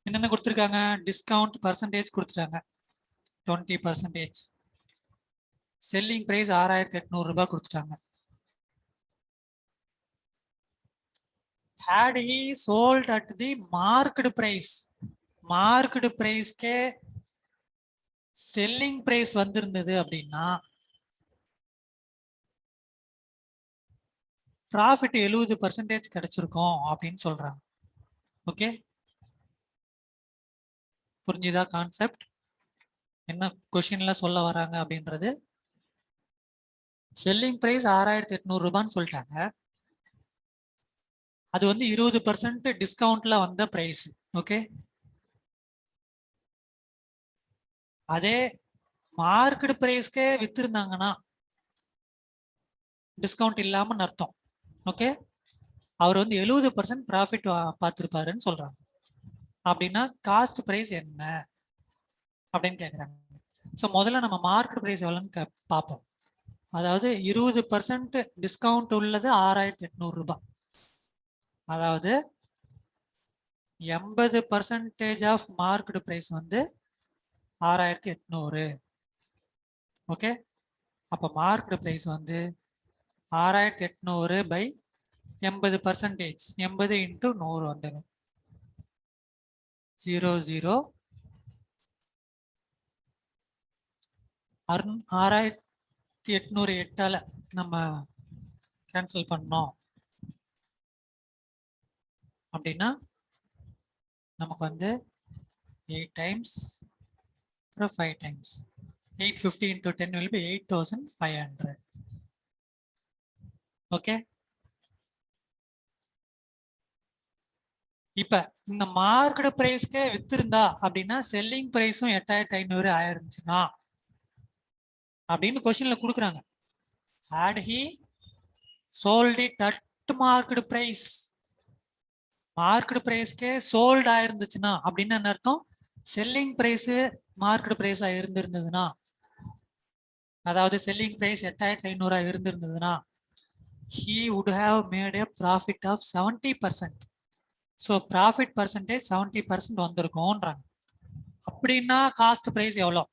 என்னென்ன கொடுத்துருக்காங்க? டிஸ்கவுண்ட் பர்சன்டேஜ் கொடுத்துட்டாங்க 20%. செல்லிங் ப்ரைஸ் 6800 ரூபாய் கொடுத்துட்டாங்க. Had he sold at the market price, market ப்ரைஸ்க்கே செல்லிங் பிரைஸ் வந்திருந்தது அப்படின்னா ப்ராஃபிட் 70% கிடைச்சிருக்கும் அப்படின்னு சொல்றாங்க. ஓகே, புரிஞ்சுதா கான்செப்ட்? என்ன கொஸ்டின்ல சொல்ல வராங்க அப்படின்றது. செல்லிங் பிரைஸ் 6800 ரூபான்னு சொல்லிட்டாங்க. அது வந்து 20% டிஸ்கவுண்ட்ல வந்த பிரைஸ். ஓகே, அதே மார்க்கெட் பிரைஸ்க்கே வித்திருந்தாங்கன்னா டிஸ்கவுண்ட் இல்லாமன்னு அர்த்தம். ஓகே, அவர் வந்து 70% ப்ராஃபிட் பார்த்துருப்பாருன்னு சொல்றாங்க. அப்படின்னா காஸ்ட் பிரைஸ் என்ன அப்படின்னு கேட்குறாங்க. ஸோ முதல்ல நம்ம மார்க்கெட் பிரைஸ் எவ்வளோன்னு பார்ப்போம். அதாவது 20% டிஸ்கவுண்ட் உள்ளது 6800 ரூபாய். அதாவது 80% ஆஃப் மார்க்கெட் பிரைஸ் வந்து 6800. ஓகே, அப்போ மார்க்கெட் பிரைஸ் வந்து 6800 பை 80%. 80 இன்ட்டு 100 வந்துடும் 00. 6800 8ஆல நம்ம கேன்சல் பண்ணோம் அப்படின்னா நமக்கு வந்து 8 times 5 times 850 into 10 will be 8500. Okay, இப்ப இந்த மார்க்கெட் பிரைஸ்க்கே வித்திருந்தா அப்படின்னா செல்லிங் பிரைஸும் 8500 ஆயிருந்துச்சுன்னா அப்படின்னு கொஸ்டின்ல கொடுக்குறாங்க. had he sold it at market price, market பிரைஸ்க்கே சோல்ட் ஆயிருந்துச்சுன்னா அப்படின்னு என்ன அர்த்தம்? செல்லிங் பிரைஸ் மார்க்கெட் பிரைஸா இருந்திருந்ததுன்னா, அதாவது செல்லிங் பிரைஸ் 8500 இருந்திருந்ததுன்னா he would have made a profit of 70%. So profit percentage 70% வந்திருக்கும்ன்றாங்க. அப்படின்னா காஸ்ட் பிரைஸ் எவ்வளோ?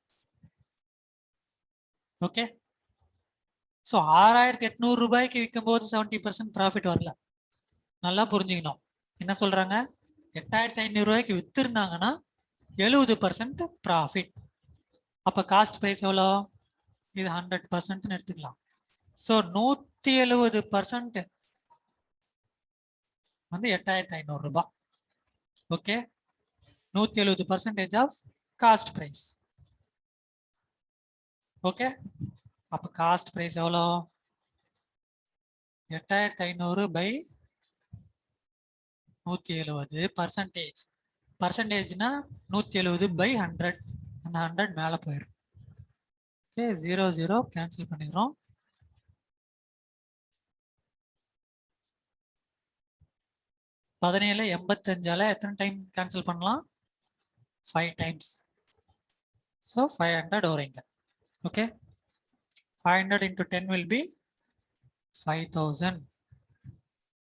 ஓகே, ஸோ 6800 ரூபாய்க்கு விற்கும் போது 70% ப்ராஃபிட் வரல. நல்லா புரிஞ்சுக்கணும். என்ன சொல்றாங்க? 8500 ரூபாய்க்கு வித்திருந்தாங்கன்னா 70% ப்ராஃபிட். அப்போ காஸ்ட் பிரைஸ் எவ்வளோ? இது 100% எடுத்துக்கலாம். ஸோ 170% வந்து 8500 ரூபாய். Okay, 170% off cost price. Okay, அப்போ காஸ்ட் பிரைஸ் எவ்வளோ? 8500 பை 170 பர்சன்டேஜ். பர்சன்டேஜ்னா 170 பை 100. அந்த 100 மேலே போயிடும். ஓகே, 00 கேன்சல் பண்ணிடுறோம். பதினேழு 85ஆல எத்தனை டைம் கேன்சல் பண்ணலாம்? 5 டைம்ஸ். ஸோ 500 வருங்க. Okay, 500 into 10 will be 5000.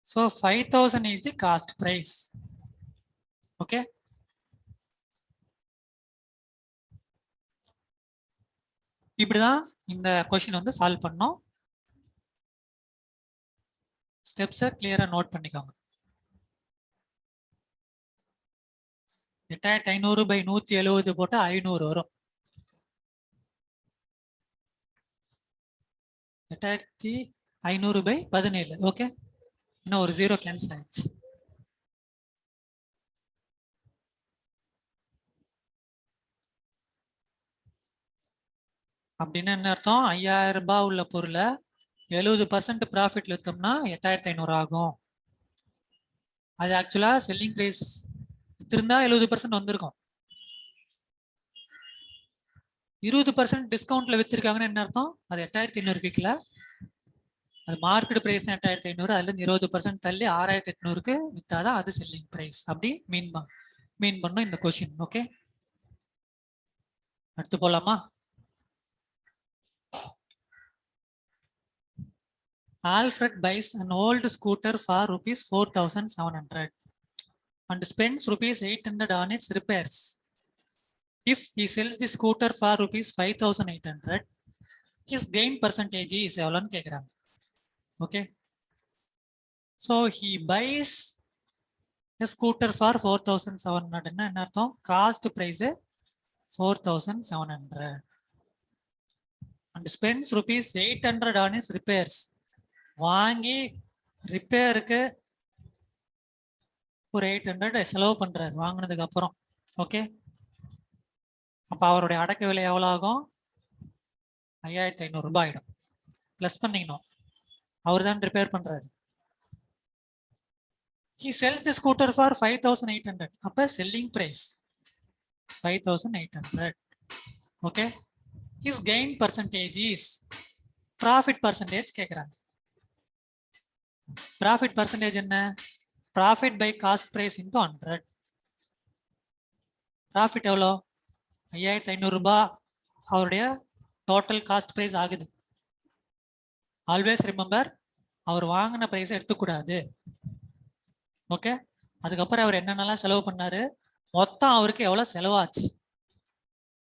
So 5000 is the cost price. Okay, இப்படிதான் இந்த கொஸ்டின் வந்து சால்வ் பண்ணோம். ஸ்டெப்ஸை கிளியரா நோட் பண்ணிக்கோங்க. 8500 பை 170 போட்டா 500 வரும். 8500 பை 17. ஓகே, இன்னும் ஒரு 0 கேன்சல் ஆயிடுச்சு. அப்படின்னு என்ன அர்த்தம்? 5000 ரூபாய் உள்ள பொருளை 70% ப்ராஃபிட்ல விற்றோம்னா 8500 ஆகும். அது ஆக்சுவலா செல்லிங் பிரைஸ் வித்திருந்தா 70% வந்திருக்கும். 20% டிஸ்கவுண்ட்ல வித்திருக்காங்கன்னு என்ன அர்த்தம்? அது 8500 விற்கல, அது மார்க்கெட் பிரைஸ் 8500. அதுல இருந்து 20% தள்ளி 6800க்கு வித்தாதான் அது செல்லிங் பிரைஸ். அப்படி மீன் பண்ணும் இந்த கொஸ்டின். ஓகே, அடுத்து போலாமா? Alfred buys an old scooter for rupees 4700 and spends rupees 800 on its repairs. If he sells the scooter for rupees 5800, his gain percentage is எவ்வளோன்னு கேட்குறாங்க. Okay, so he buys a scooter for 4700. என்ன அர்த்தம்? Cost price 4700 and spends rupees 800 on his repairs. வாங்கி ரிப்பேருக்கு ஒரு 800 செலவு பண்றாரு வாங்கினதுக்கு அப்புறம். ஓகே, அப்ப அவருடைய அடக்க விலை எவ்வளவு ஆகும்? 5500 ரூபாய் ஆயிடும். பிளஸ் பண்ணிக்கணும், அவர் தான் ரிப்பேர் பண்றாரு. he sells the scooter for 5800. அப்ப selling price 5800. Okay, his gain percentage is profit percentage கேக்குறாங்க. profit percentage என்ன? profit by cost price into 100. profit எவ்வளோ? 5500 ரூபாய் அவருடைய டோட்டல் காஸ்ட் பிரைஸ் ஆகுது. ஆல்வேஸ் ரிமெம்பர், அவர் வாங்கின பிரைஸ் எடுத்துக்கூடாது. ஓகே, அதுக்கப்புறம் அவர் என்னென்னலாம் செலவு பண்ணாரு, மொத்தம் அவருக்கு எவ்வளோ செலவாச்சு,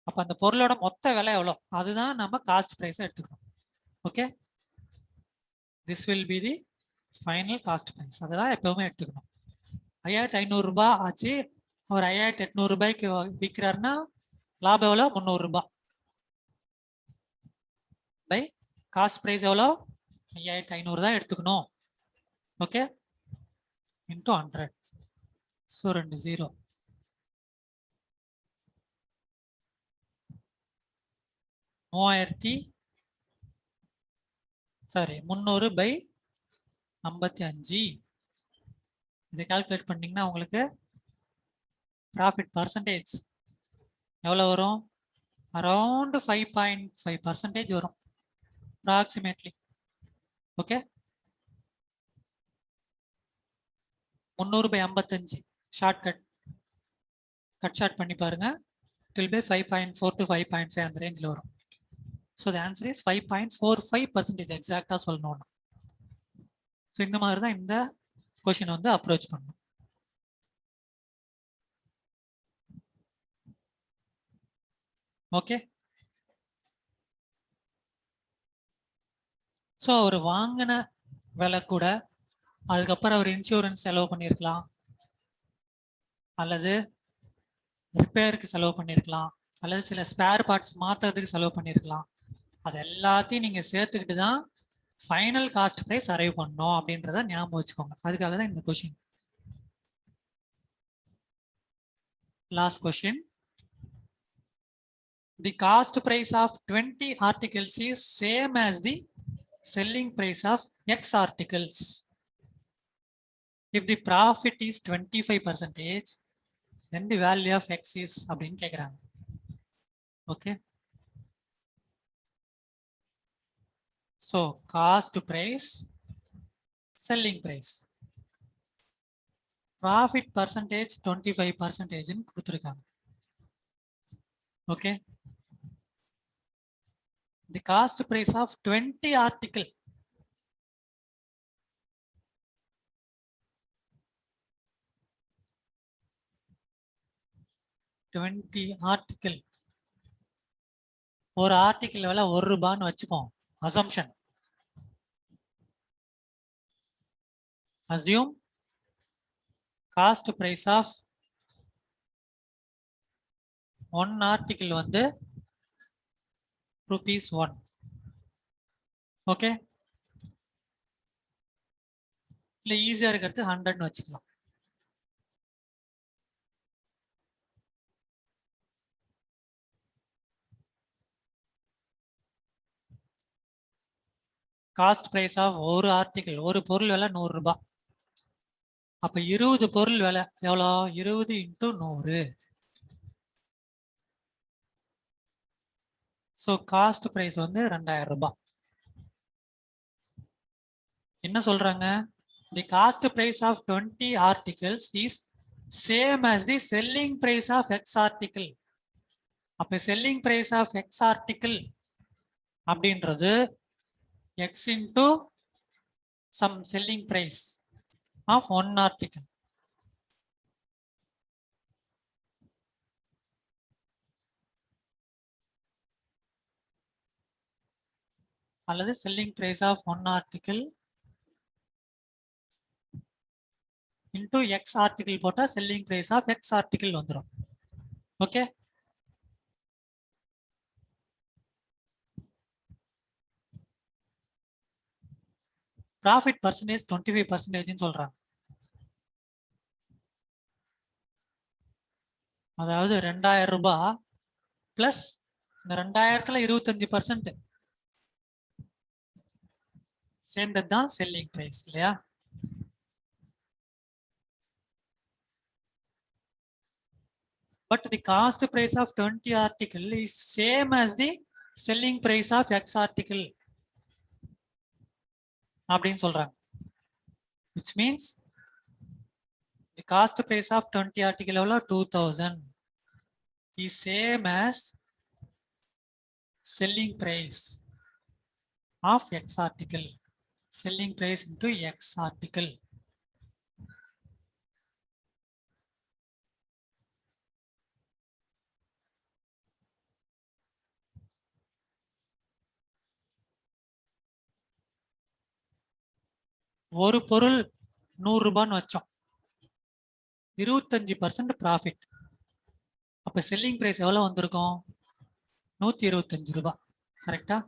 அப்போ அந்த பொருளோட மொத்த விலை எவ்வளோ, அதுதான் நம்ம காஸ்ட் பிரைஸ் எடுத்துக்கணும். Okay, this will be the final cost price. அதெல்லாம் எப்பவுமே எடுத்துக்கணும். 5500 ரூபாய் ஆச்சு, அவர் 5800 ரூபாய்க்கு விற்கிறாருன்னா லாபம் எவ்வளோ? 300 ரூபாய். பை காஸ்ட் பிரைஸ் எவ்வளோ? 5500 தான் எடுத்துக்கணும். Okay, into 100. So 2 0. Sorry 300 by 55. இதை கால்குலேட் பண்ணீங்கன்னா உங்களுக்கு ப்ராஃபிட் பர்சன்டேஜ் எவ்வளோ வரும்? அரௌண்ட் 5.5% வரும் approximately. Okay, 300 by 55 shortcut cut short பண்ணி பாருங்க. இட் வில் பை 5.4 to 5.5 அந்த ரேஞ்சில் வரும். ஸோ த ஆன்சர் இஸ் 5.45% எக்ஸாக்டாக சொல்லணும்னா. ஸோ இந்த மாதிரி தான் இந்த கொஷின் வந்து அப்ரோச் பண்ணணும். ஓகே, ஸோ அவர் வாங்கின விலை கூட அதுக்கப்புறம் அவர் இன்சூரன்ஸ் செலவு பண்ணியிருக்கலாம், அல்லது ரிப்பேருக்கு செலவு பண்ணியிருக்கலாம், அல்லது சில ஸ்பேர் பார்ட்ஸ் மாற்றுறதுக்கு செலவு பண்ணியிருக்கலாம். அது எல்லாத்தையும் நீங்கள் சேர்த்துக்கிட்டு தான் ஃபைனல் காஸ்ட் ப்ரைஸ் அரைவ் பண்ணணும் அப்படின்றத ஞாபகம் வச்சுக்கோங்க. அதுக்காக தான் இந்த question. Last question. The cost price of 20 articles is same as the selling price of X articles. If the profit is 25%, then the value of X is அப்படின்னு கேட்குறாங்க. Okay, so cost price, selling price, profit percentage 25% கொடுத்துருக்காங்க. Okay, the cost price of 20 article, ஒரு article விலை 1 ரூபான்னு வச்சுப்போம். Assumption, assume cost price of 1 article வந்து ₹1. Okay, இல்லை ஈஸியாக இருக்கிறது 100ன்னு வச்சுக்கலாம். காஸ்ட் பிரைஸ் ஆஃப் ஒரு ஆர்டிக்கிள், ஒரு பொருள் விலை 100 ரூபாய். அப்போ 20 பொருள் விலை எவ்வளோ? 20 × 100. ஸோ காஸ்ட் பிரைஸ் வந்து 2000 ரூபாய். என்ன சொல்றாங்க? The cost price of 20 articles is same as the selling price of X article. அப்போ selling price of X article அப்படின்றது X into some selling price of 1 article. அல்லது selling price of 1 article into X article போட்டா selling price of X article வந்துடும். Okay, profit percentage 25% சொல்றாங்க. அதாவது 2000 ரூபாய் plus இந்த 2000த்துல 25% சேர்ந்தது தான் செல்லிங் பிரைஸ் இல்லையா? but the cost price of 20 article is same as the selling price of X article அப்படின்னு சொல்றாங்க. Which means the cost price of 20 article எவ்வளோ 2000 is same as selling price of X article. Selling price into X article. ஒரு பொருள் 100 ரூபான்னு வச்சோம், 25% profit. அப்ப selling price எவ்வளவு வந்திருக்கும்? 125 ரூபாய். கரெக்டா?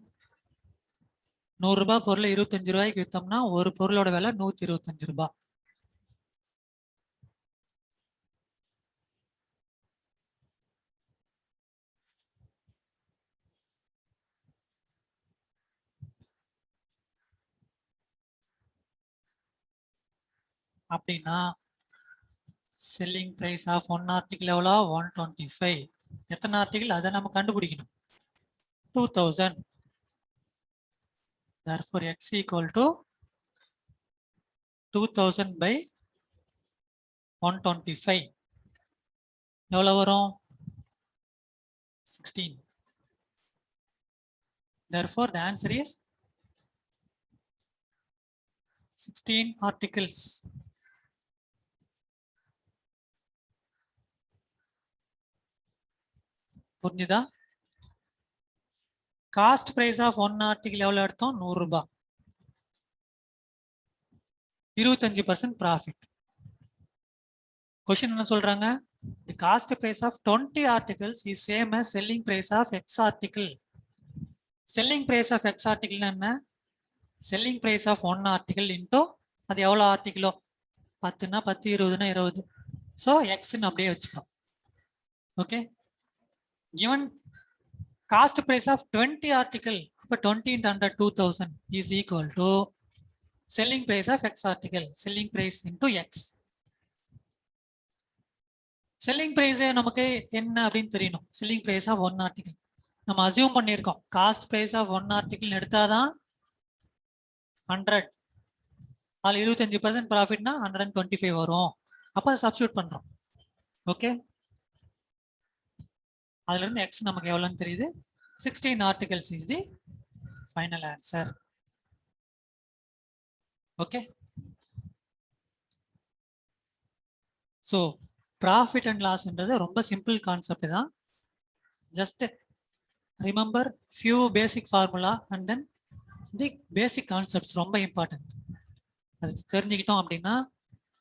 100 ரூபாய் பொருளை 25 ரூபாய்க்கு வித்தோம்னா ஒரு பொருளோட விலை 125 ரூபாய். அப்படின்னா selling price of one article எவ்வளோ 125. எத்தனை ஆர்டிகிள் அதை நம்ம கண்டுபிடிக்கணும். 2000. Therefore x equal to 2000 by 125. எவ்வளவு வரும்? 16. Therefore the answer is 16 articles. புரிஞ்சுதா? Cost price of one article எவ்வளவு எடுத்தோம்? 100 ரூபாய். 25% ப்ராஃபிட். क्वेश्चन என்ன சொல்றாங்க? The cost price of 20 articles is same as selling price of X article. Selling price of X article என்ன? Selling price of one article into அது எவ்வளவு ஆர்டிகிளோ, 10னா 10, 20னா 20. So எக்ஸ்ன்னு அப்படியே வச்சுக்கலாம். Okay. given cost price of 20 article, அப்ப 20 into 100 2000 is equal to selling price of X article. Selling price into X. Selling price நமக்கு என்ன அப்படின்னு தெரியணும். Selling price of one article நம்ம அசியூம் பண்ணியிருக்கோம். Cost price of one article எடுத்தாதான் 100, அதில் 25% ப்ராஃபிட்னா 125 வரும். அப்போ அதை சப்ஸ்டியூட் பண்றோம். ஓகே. அதுல இருந்து எக்ஸ் நமக்கு எவ்வளோன்னு தெரியுது. 16 articles is the final answer. Okay. So profit and லாஸ்ன்றது ரொம்ப சிம்பிள் கான்செப்ட் தான். Just remember few basic formula and then the basic concepts ரொம்ப இம்பார்ட்டன்ட். அது தெரிஞ்சுக்கிட்டோம் அப்படின்னா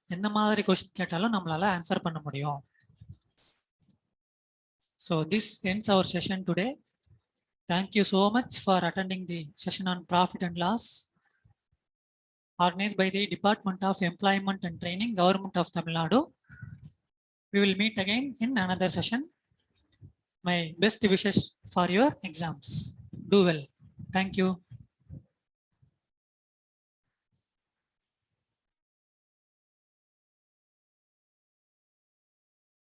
எந்த மாதிரி கொஸ்டின் கேட்டாலும் நம்மளால ஆன்சர் பண்ண முடியும். So this ends our session today. Thank you so much for attending the session on profit and loss organized by the Department of Employment and Training, Government of Tamil Nadu. We will meet again in another session. My best wishes for your exams. Do well. Thank you.